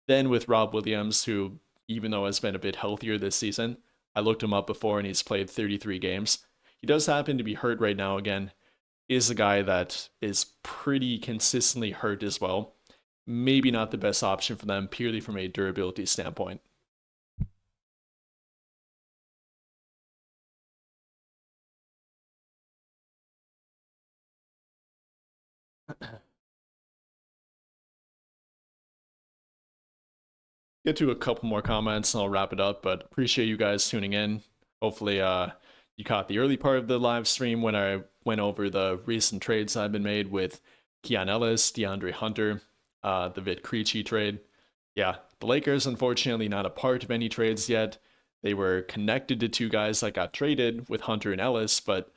Then with Rob Williams, who, even though has been a bit healthier this season, I looked him up before and he's played 33 games. He does happen to be hurt right now again. Is a guy that is pretty consistently hurt as well. Maybe not the best option for them purely from a durability standpoint. Get to a couple more comments and I'll wrap it up, but appreciate you guys tuning in. Hopefully you caught the early part of the live stream when I went over the recent trades I've been made with Keon Ellis, DeAndre Hunter, the Vit Krejci trade. Yeah, the Lakers unfortunately not a part of any trades yet. They were connected to two guys that got traded with Hunter and Ellis, but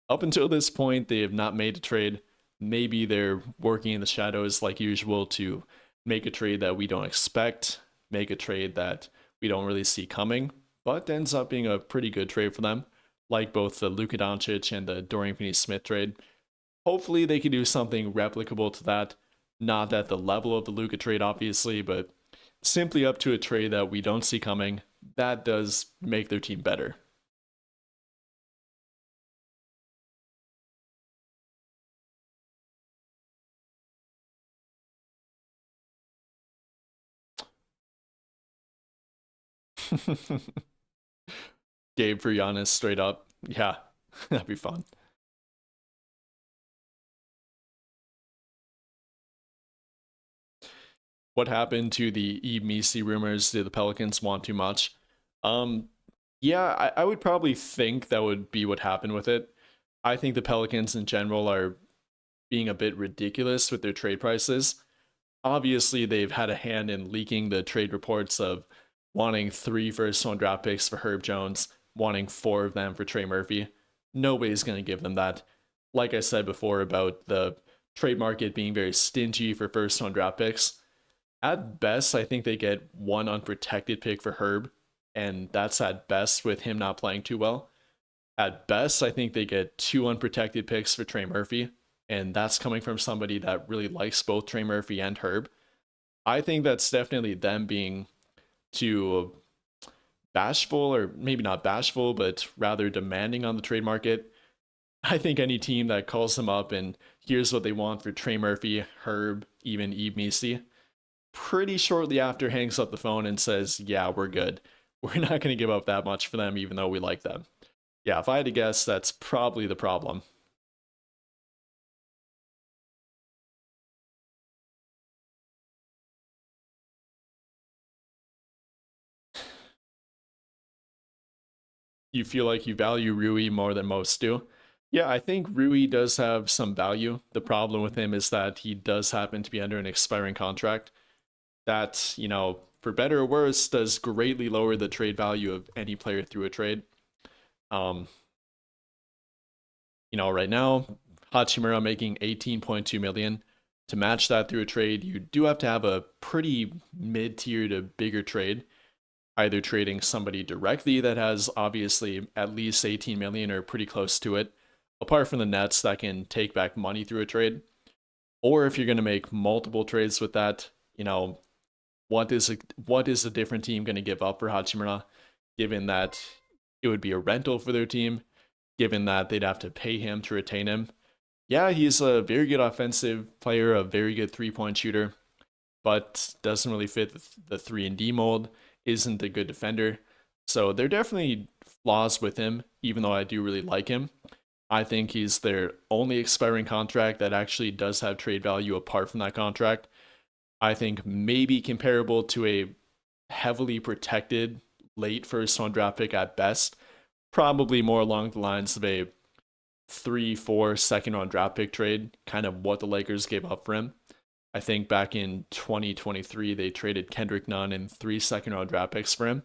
up until this point they have not made a trade. Maybe they're working in the shadows like usual to make a trade that we don't expect, make a trade that we don't really see coming, but ends up being a pretty good trade for them, like both the Luka Doncic and the Dorian Finney-Smith trade. hopefully they can do something replicable to that. Not at the level of the Luka trade, obviously, but simply up to a trade that we don't see coming. That does make their team better. Gabe for Giannis straight up. Yeah, that'd be fun. What happened to the Misi rumors? Did the Pelicans want too much? Um, yeah, I would probably think that would be what happened with it. I think the Pelicans in general are being a bit ridiculous with their trade prices. Obviously, they've had a hand in leaking the trade reports of wanting 3 first-round draft picks for Herb Jones, wanting 4 of them for Trey Murphy. Nobody's going to give them that. Like I said before about the trade market being very stingy for first-round draft picks, at best, I think they get 1 unprotected pick for Herb, and that's at best with him not playing too well. At best, I think they get 2 unprotected picks for Trey Murphy, and that's coming from somebody that really likes both Trey Murphy and Herb. I think that's definitely them being too bashful, or maybe not bashful, but rather demanding on the trade market. I think any team that calls them up and here's what they want for Trey Murphy, Herb, even Eve Misi, pretty shortly after hangs up the phone and says, yeah, we're good. We're not going to give up that much for them, even though we like them. Yeah, if I had to guess, that's probably the problem. You feel like you value Rui more than most do. Yeah, I think Rui does have some value. The problem with him is that he does happen to be under an expiring contract that, for better or worse, does greatly lower the trade value of any player through a trade. Um, right now, Hachimura making 18.2 million. To match that through a trade, you do have to have a pretty mid-tier to bigger trade, either trading somebody directly that has obviously at least 18 million or pretty close to it, apart from the Nets that can take back money through a trade, or if you're going to make multiple trades with that, what is a different team going to give up for Hachimura, given that it would be a rental for their team, given that they'd have to pay him to retain him. Yeah, he's a very good offensive player, a very good 3-point shooter, but doesn't really fit the 3 and D mold, isn't a good defender. So there are definitely flaws with him, even though I do really like him. I think he's their only expiring contract that actually does have trade value apart from that contract. I think maybe comparable to a heavily protected late first round draft pick at best, probably more along the lines of a 3-4 second round draft pick trade, kind of what the Lakers gave up for him. I think back in 2023, they traded Kendrick Nunn and 3 second round draft picks for him.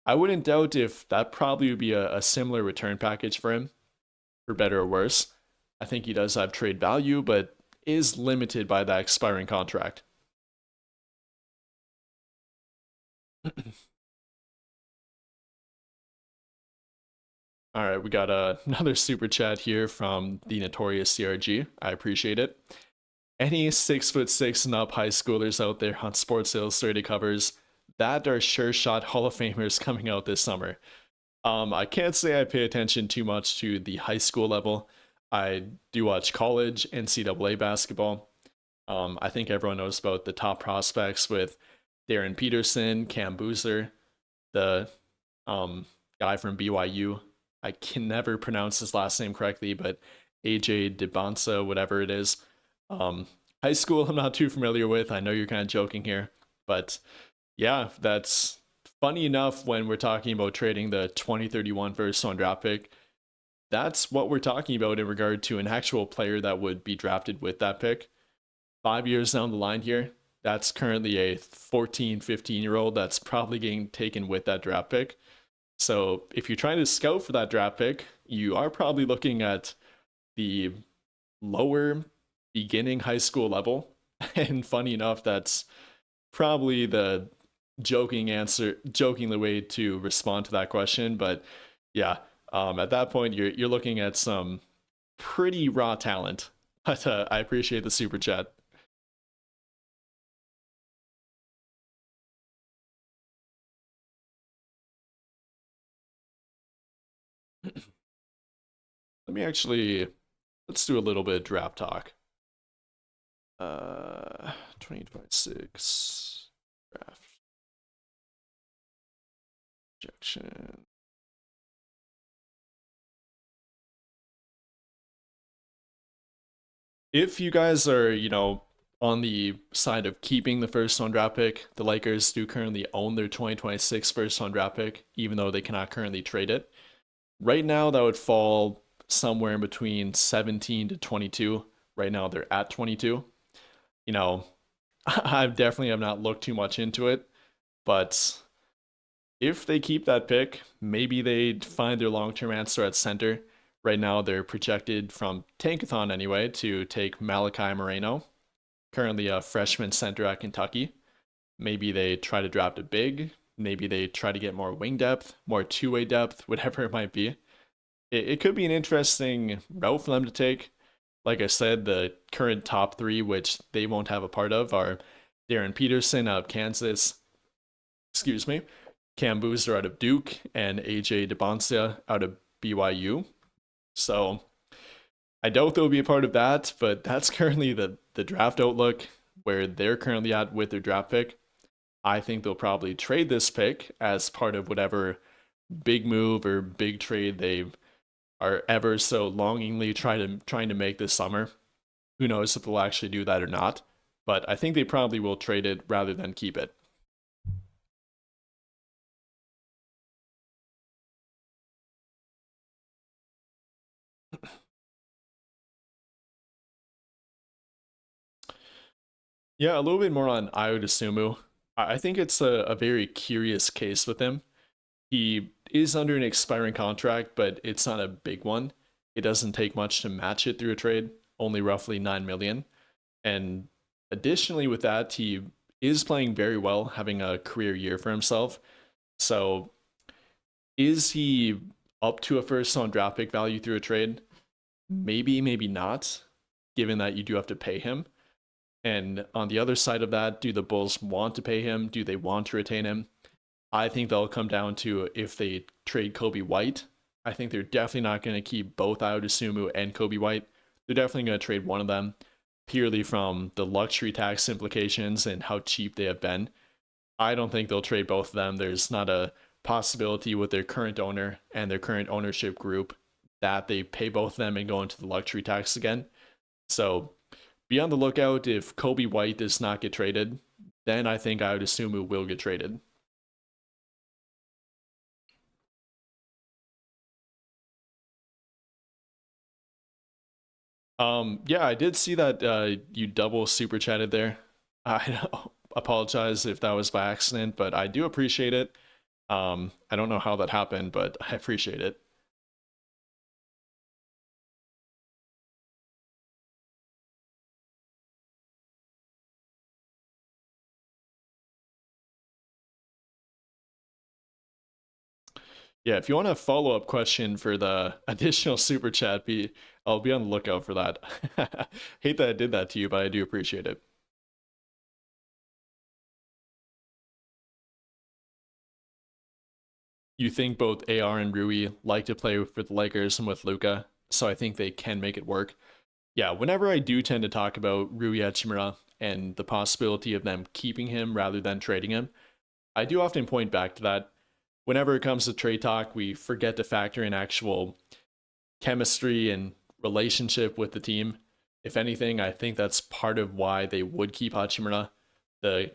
I wouldn't doubt if that probably would be a similar return package for him, for better or worse. I think he does have trade value, but is limited by that expiring contract. All right, we got another super chat here from the notorious CRG. I appreciate it. Any 6'6" and up high schoolers out there on Sports Illustrated covers that are sure shot Hall of Famers coming out this summer? I can't say I pay attention too much to the high school level. I do watch college NCAA basketball. I think everyone knows about the top prospects with Darren Peterson, Cam Boozer, the guy from BYU. I can never pronounce his last name correctly, but AJ Debonsa, whatever it is. High school, I'm not too familiar with. I know you're kind of joking here, but yeah, that's funny enough when we're talking about trading the 2031 first round draft pick. That's what we're talking about in regard to an actual player that would be drafted with that pick. 5 years down the line here, that's currently a 14, 15-year-old that's probably getting taken with that draft pick. So if you're trying to scout for that draft pick, you are probably looking at the lower beginning high school level. And funny enough, that's probably the joking the way to respond to that question. But yeah, at that point, you're looking at some pretty raw talent But I appreciate the super chat. Let me actually let's do a little bit of draft talk. 2026 draft projection. If you guys are, on the side of keeping the first round draft pick, the Lakers do currently own their 2026 first round draft pick, even though they cannot currently trade it. Right now, that would fall somewhere in between 17 to 22. Right now, they're at 22. You know, I definitely have not looked too much into it, but if they keep that pick, maybe they find their long term answer at center. Right now, they're projected from Tankathon anyway to take Malachi Moreno, currently a freshman center at Kentucky. Maybe they try to draft a big. Maybe they try to get more wing depth, more two-way depth, whatever it might be. It could be an interesting route for them to take. Like I said, the current top three, which they won't have a part of, are Darren Peterson out of Kansas, excuse me, Cam Boozer out of Duke, and AJ DeBoncia out of BYU. So I doubt they'll be a part of that, but that's currently the draft outlook where they're currently at with their draft pick. I think they'll probably trade this pick as part of whatever big move or big trade they are ever so longingly trying to make this summer. Who knows if they'll actually do that or not? But I think they probably will trade it rather than keep it. Yeah, a little bit more on Ayo Dosunmu. I think it's a very curious case with him. He is under an expiring contract, but it's not a big one. It doesn't take much to match it through a trade, only roughly 9 million. And additionally with that, he is playing very well, having a career year for himself. So is he up to a first round draft pick value through a trade? Maybe, maybe not, given that you do have to pay him. And on the other side of that, do the Bulls want to pay him? Do they want to retain him? I think that'll come down to if they trade Kobe White. I think they're definitely not going to keep both Ayo Dosunmu and Kobe White. They're definitely going to trade one of them purely from the luxury tax implications and how cheap they have been. I don't think they'll trade both of them. There's not a possibility with their current owner and their current ownership group that they pay both of them and go into the luxury tax again. So be on the lookout. If Kobe White does not get traded, then I think Ayo Dosunmu will get traded. Yeah, I did see that you double super chatted there. I apologize if that was by accident, but I do appreciate it. I don't know how that happened, but I appreciate it. Yeah, if you want a follow-up question for the additional super chat, I'll be on the lookout for that. Hate that I did that to you, but I do appreciate it. You think both AR and Rui like to play for the Lakers and with Luca, so I think they can make it work. Yeah, whenever I do tend to talk about Rui Hachimura and the possibility of them keeping him rather than trading him, I do often point back to that. Whenever it comes to trade talk, we forget to factor in actual chemistry and relationship with the team. If anything, I think that's part of why they would keep Hachimura. The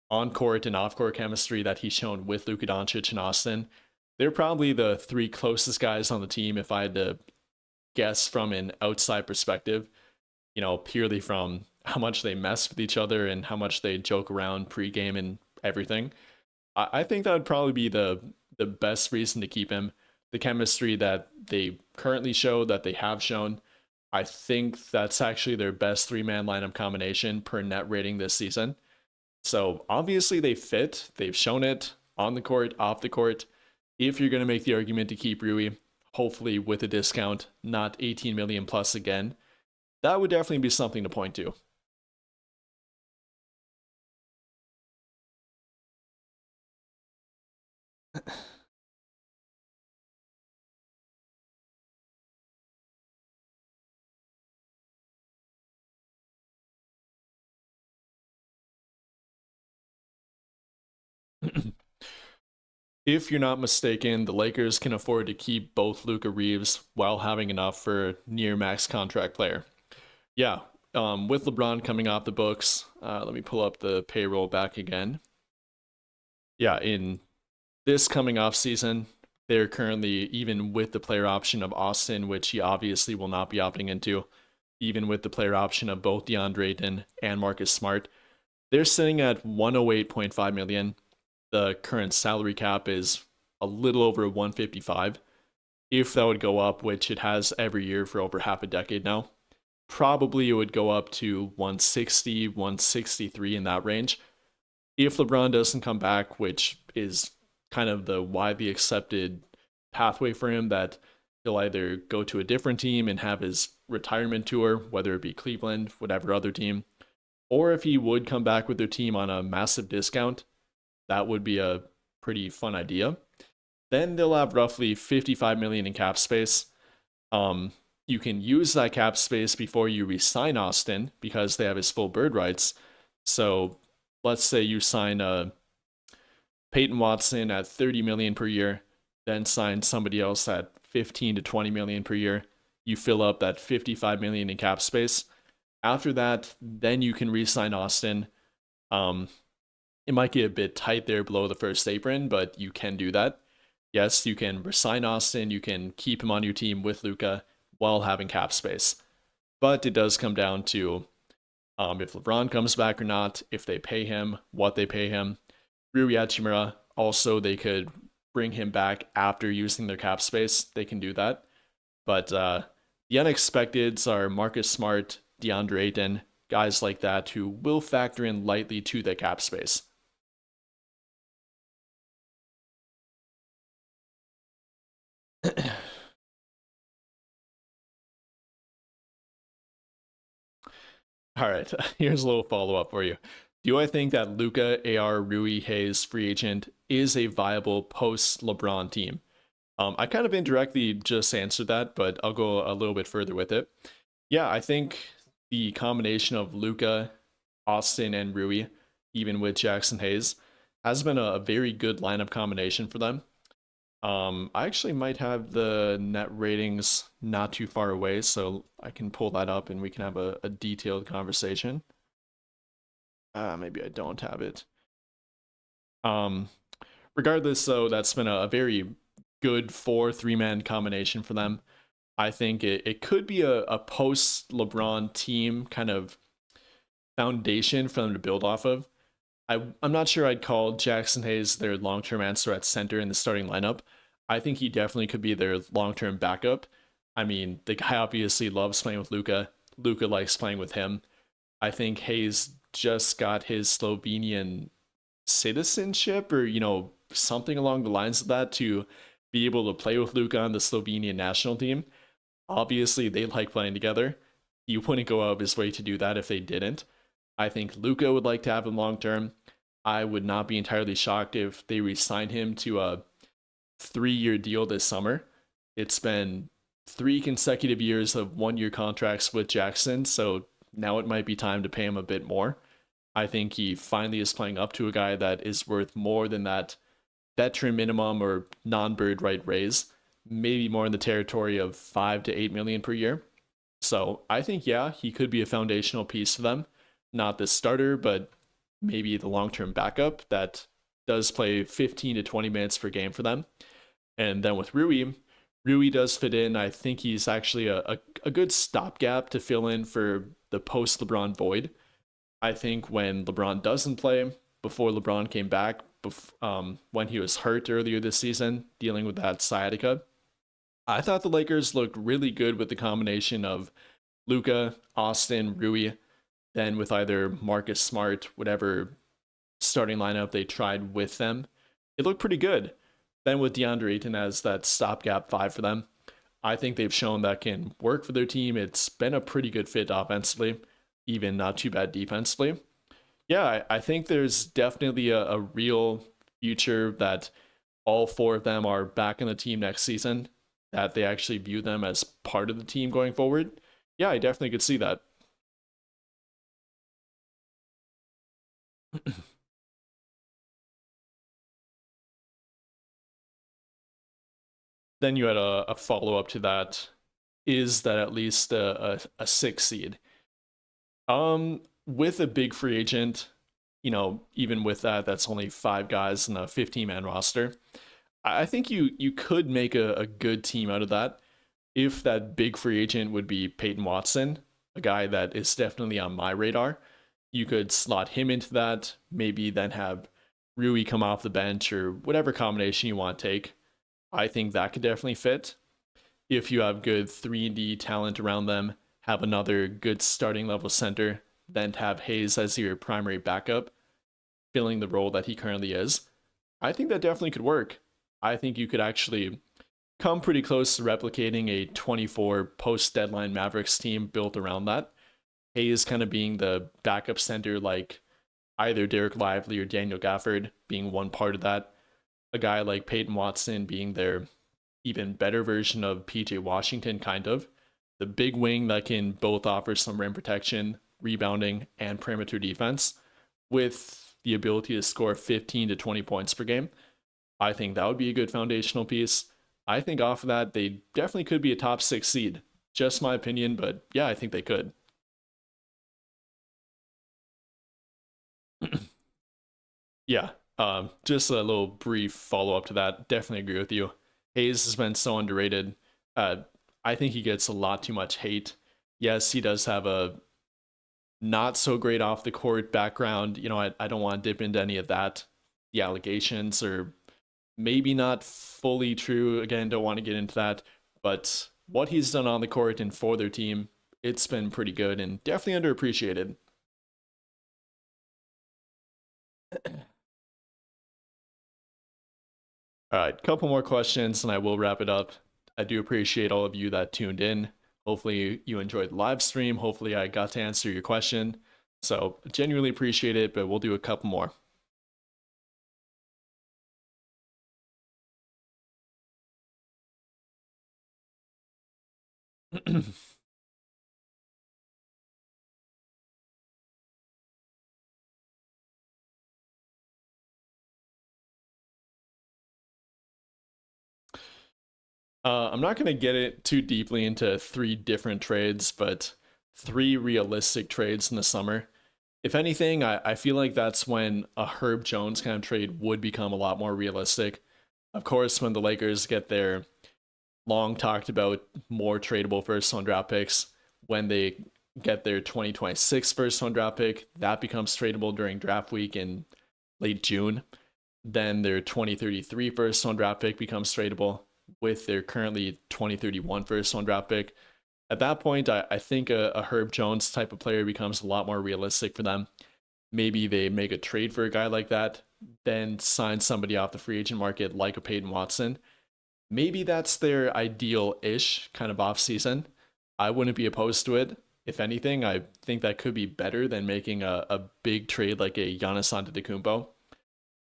on-court and off-court chemistry that he's shown with Luka Doncic and Austin. They're probably the three closest guys on the team if I had to guess from an outside perspective, purely from how much they mess with each other and how much they joke around pregame and everything. I think that would probably be the best reason to keep him. The chemistry that they currently show, that they have shown, I think that's actually their best three-man lineup combination per net rating this season. So obviously they fit. They've shown it on the court, off the court. If you're going to make the argument to keep Rui, hopefully with a discount, not 18 million plus again, That would definitely be something to point to. If you're not mistaken, the Lakers can afford to keep both Luka Reeves while having enough for a near max contract player. Yeah, with LeBron coming off the books, let me pull up the payroll back again. Yeah, in this coming off season, they're currently, even with the player option of Austin, which he obviously will not be opting into, even with the player option of both DeAndre Ayton and Marcus Smart, they're sitting at 108.5 million. The current salary cap is a little over 155. If that would go up, which it has every year for over half a decade now, probably it would go up to 160, 163 in that range. If LeBron doesn't come back, which is kind of the widely accepted pathway for him, that he'll either go to a different team and have his retirement tour, whether it be Cleveland, whatever other team, or if he would come back with their team on a massive discount, that would be a pretty fun idea. Then they'll have roughly 55 million in cap space. You can use that cap space before you re-sign Austin because they have his full bird rights. So let's say you sign Peyton Watson at 30 million per year, then sign somebody else at 15 to 20 million per year. You fill up that 55 million in cap space. After that, then you can re-sign Austin. It might get a bit tight there below the first apron, but you can do that. Yes, you can resign Austin, you can keep him on your team with Luka while having cap space. But it does come down to if LeBron comes back or not, if they pay him, what they pay him. Rui Hachimura, also they could bring him back after using their cap space. They can do that. But the unexpecteds are Marcus Smart, DeAndre Ayton, guys like that who will factor in lightly to the cap space. All right, here's a little follow up for you. Do I think that Luka, AR, Rui, Hayes, free agent is a viable post LeBron team? I kind of indirectly just answered that, but I'll go a little bit further with it. Yeah, I think the combination of Luka, Austin, and Rui, even with Jackson Hayes, has been a very good lineup combination for them. I actually might have the net ratings not too far away, so I can pull that up and we can have a detailed conversation. Maybe I don't have it. Um, Regardless, though, that's been a very good 4 3-man combination for them. I think it could be a post LeBron team kind of foundation for them to build off of. I'm not sure I'd call Jackson Hayes their long term answer at center in the starting lineup. I think he definitely could be their long term backup. I mean, the guy obviously loves playing with Luka. Luka likes playing with him. I think Hayes just got his Slovenian citizenship or, something along the lines of that to be able to play with Luka on the Slovenian national team. Obviously, they like playing together. He wouldn't go out of his way to do that if they didn't. I think Luka would like to have him long term. I would not be entirely shocked if they re-sign him to a 3-year deal this summer. It's been 3 consecutive years of 1-year contracts with Jackson, so now it might be time to pay him a bit more. I think he finally is playing up to a guy that is worth more than that veteran minimum or non-bird right raise, maybe more in the territory of 5 to 8 million per year. So I think, yeah, he could be a foundational piece for them. Not the starter, but maybe the long-term backup that does play 15 to 20 minutes per game for them. And then with Rui does fit in. I think he's actually a good stopgap to fill in for the post-LeBron void. I think when LeBron doesn't play, before LeBron came back, when he was hurt earlier this season, dealing with that sciatica, I thought the Lakers looked really good with the combination of Luka, Austin, Rui, then with either Marcus Smart, whatever starting lineup they tried with them. It looked pretty good. Then with DeAndre Ayton as that stopgap 5 for them, I think they've shown that can work for their team. It's been a pretty good fit offensively, even not too bad defensively. Yeah, I think there's definitely a real future that all four of them are back in the team next season, that they actually view them as part of the team going forward. Yeah, I definitely could see that. Then you had a follow up to that. Is that at least a six seed? With a big free agent, even with that, that's only five guys in a 15-man roster. I think you could make a good team out of that if that big free agent would be Peyton Watson, a guy that is definitely on my radar. You could slot him into that, maybe then have Rui come off the bench or whatever combination you want to take. I think that could definitely fit. If you have good 3D talent around them, have another good starting level center, then to have Hayes as your primary backup, filling the role that he currently is, I think that definitely could work. I think you could actually come pretty close to replicating a 24 post deadline Mavericks team built around that. Hayes kind of being the backup center, like either Derek Lively or Daniel Gafford being one part of that. A guy like Peyton Watson being their even better version of PJ Washington, kind of. The big wing that can both offer some rim protection, rebounding, and perimeter defense with the ability to score 15 to 20 points per game. I think that would be a good foundational piece. I think off of that, they definitely could be a top six seed. Just my opinion, but yeah, I think they could. Yeah, just a little brief follow up to that. Definitely agree with you. Hayes has been so underrated. Uh, I think he gets a lot too much hate. Yes, he does have a not so great off the court background. I don't want to dip into any of that. The allegations are maybe not fully true. Again, don't want to get into that. But what he's done on the court and for their team, it's been pretty good and definitely underappreciated. All right, couple more questions and I will wrap it up. I do appreciate all of you that tuned in. Hopefully you enjoyed the live stream. Hopefully I got to answer your question. So genuinely appreciate it, but we'll do a couple more. I'm not going to get it too deeply into three different trades, but three realistic trades in the summer. If anything, I feel like that's when a Herb Jones kind of trade would become a lot more realistic. Of course, when the Lakers get their long talked about more tradable first round draft picks, when they get their 2026 first round draft pick, that becomes tradable during draft week in late June. Then their 2033 first round draft pick becomes tradable with their currently 2031 first round draft pick. At that point, I think a Herb Jones type of player becomes a lot more realistic for them. Maybe they make a trade for a guy like that, then sign somebody off the free agent market like a Peyton Watson. Maybe that's their ideal-ish kind of offseason. I wouldn't be opposed to it. If anything, I think that could be better than making a big trade like a Giannis Antetokounmpo.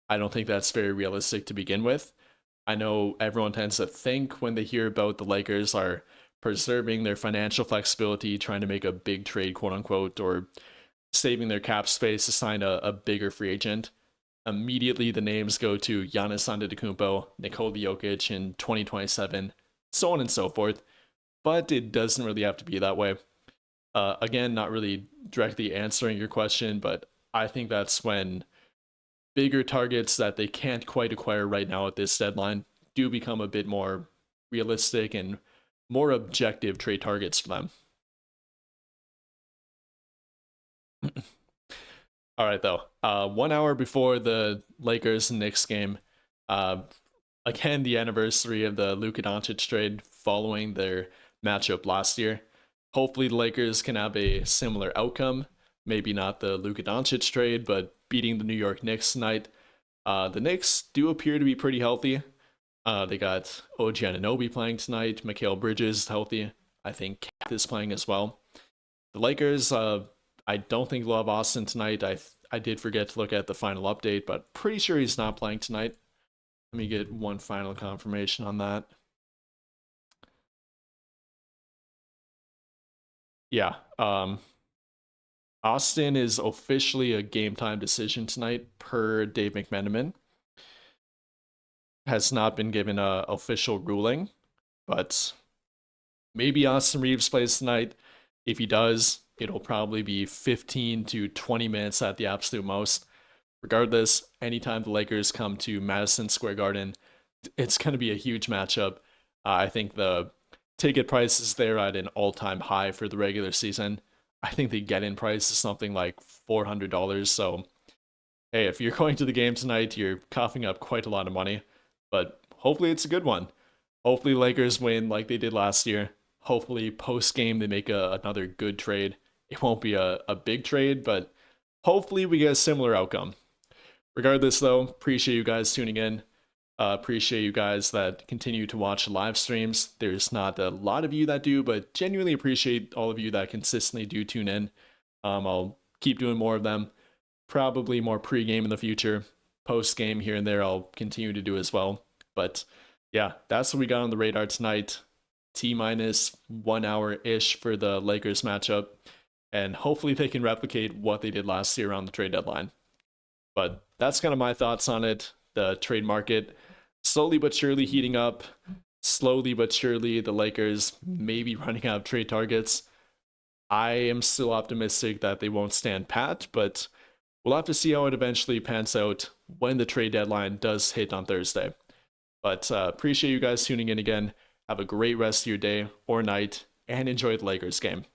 I don't think that's very realistic to begin with. I know everyone tends to think when they hear about the Lakers are preserving their financial flexibility, trying to make a big trade, quote unquote, or saving their cap space to sign a bigger free agent. Immediately the names go to Giannis Antetokounmpo, Nikola Jokic in 2027, so on and so forth. But it doesn't really have to be that way. Again, not really directly answering your question, but I think that's when bigger targets that they can't quite acquire right now at this deadline do become a bit more realistic and more objective trade targets for them. All right, though. 1 hour before the Lakers and Knicks game, uh, again, the anniversary of the Luka Doncic trade following their matchup last year. Hopefully, the Lakers can have a similar outcome. Maybe not the Luka Doncic trade, but beating the New York Knicks tonight. The Knicks do appear to be pretty healthy. They got OG Anunoby playing tonight. Mikal Bridges is healthy. I think Cat is playing as well. The Lakers, I don't think they'll have Austin tonight. I did forget to look at the final update, but pretty sure he's not playing tonight. Let me get one final confirmation on that. Yeah, Austin is officially a game time decision tonight per Dave McMenamin. Has not been given a official ruling, but maybe Austin Reeves plays tonight. If he does, it'll probably be 15 to 20 minutes at the absolute most. Regardless, anytime the Lakers come to Madison Square Garden, it's going to be a huge matchup. I think the ticket price is there at an all-time high for the regular season. I think the get-in price is something like $400. So, hey, if you're going to the game tonight, you're coughing up quite a lot of money. But hopefully it's a good one. Hopefully Lakers win like they did last year. Hopefully post-game they make another good trade. It won't be a big trade, but hopefully we get a similar outcome. Regardless, though, appreciate you guys tuning in. Appreciate you guys that continue to watch live streams. There's not a lot of you that do, but genuinely appreciate all of you that consistently do tune in. I'll keep doing more of them. Probably more pre-game in the future. Post-game here and there I'll continue to do as well. But yeah, that's what we got on the radar tonight. T-minus 1 hour-ish for the Lakers matchup. And hopefully they can replicate what they did last year around the trade deadline. But that's kind of my thoughts on it. The trade market slowly but surely heating up. Slowly but surely the Lakers may be running out of trade targets. I am still optimistic that they won't stand pat, but we'll have to see how it eventually pans out when the trade deadline does hit on Thursday. But appreciate you guys tuning in again. Have a great rest of your day or night, and enjoy the Lakers game.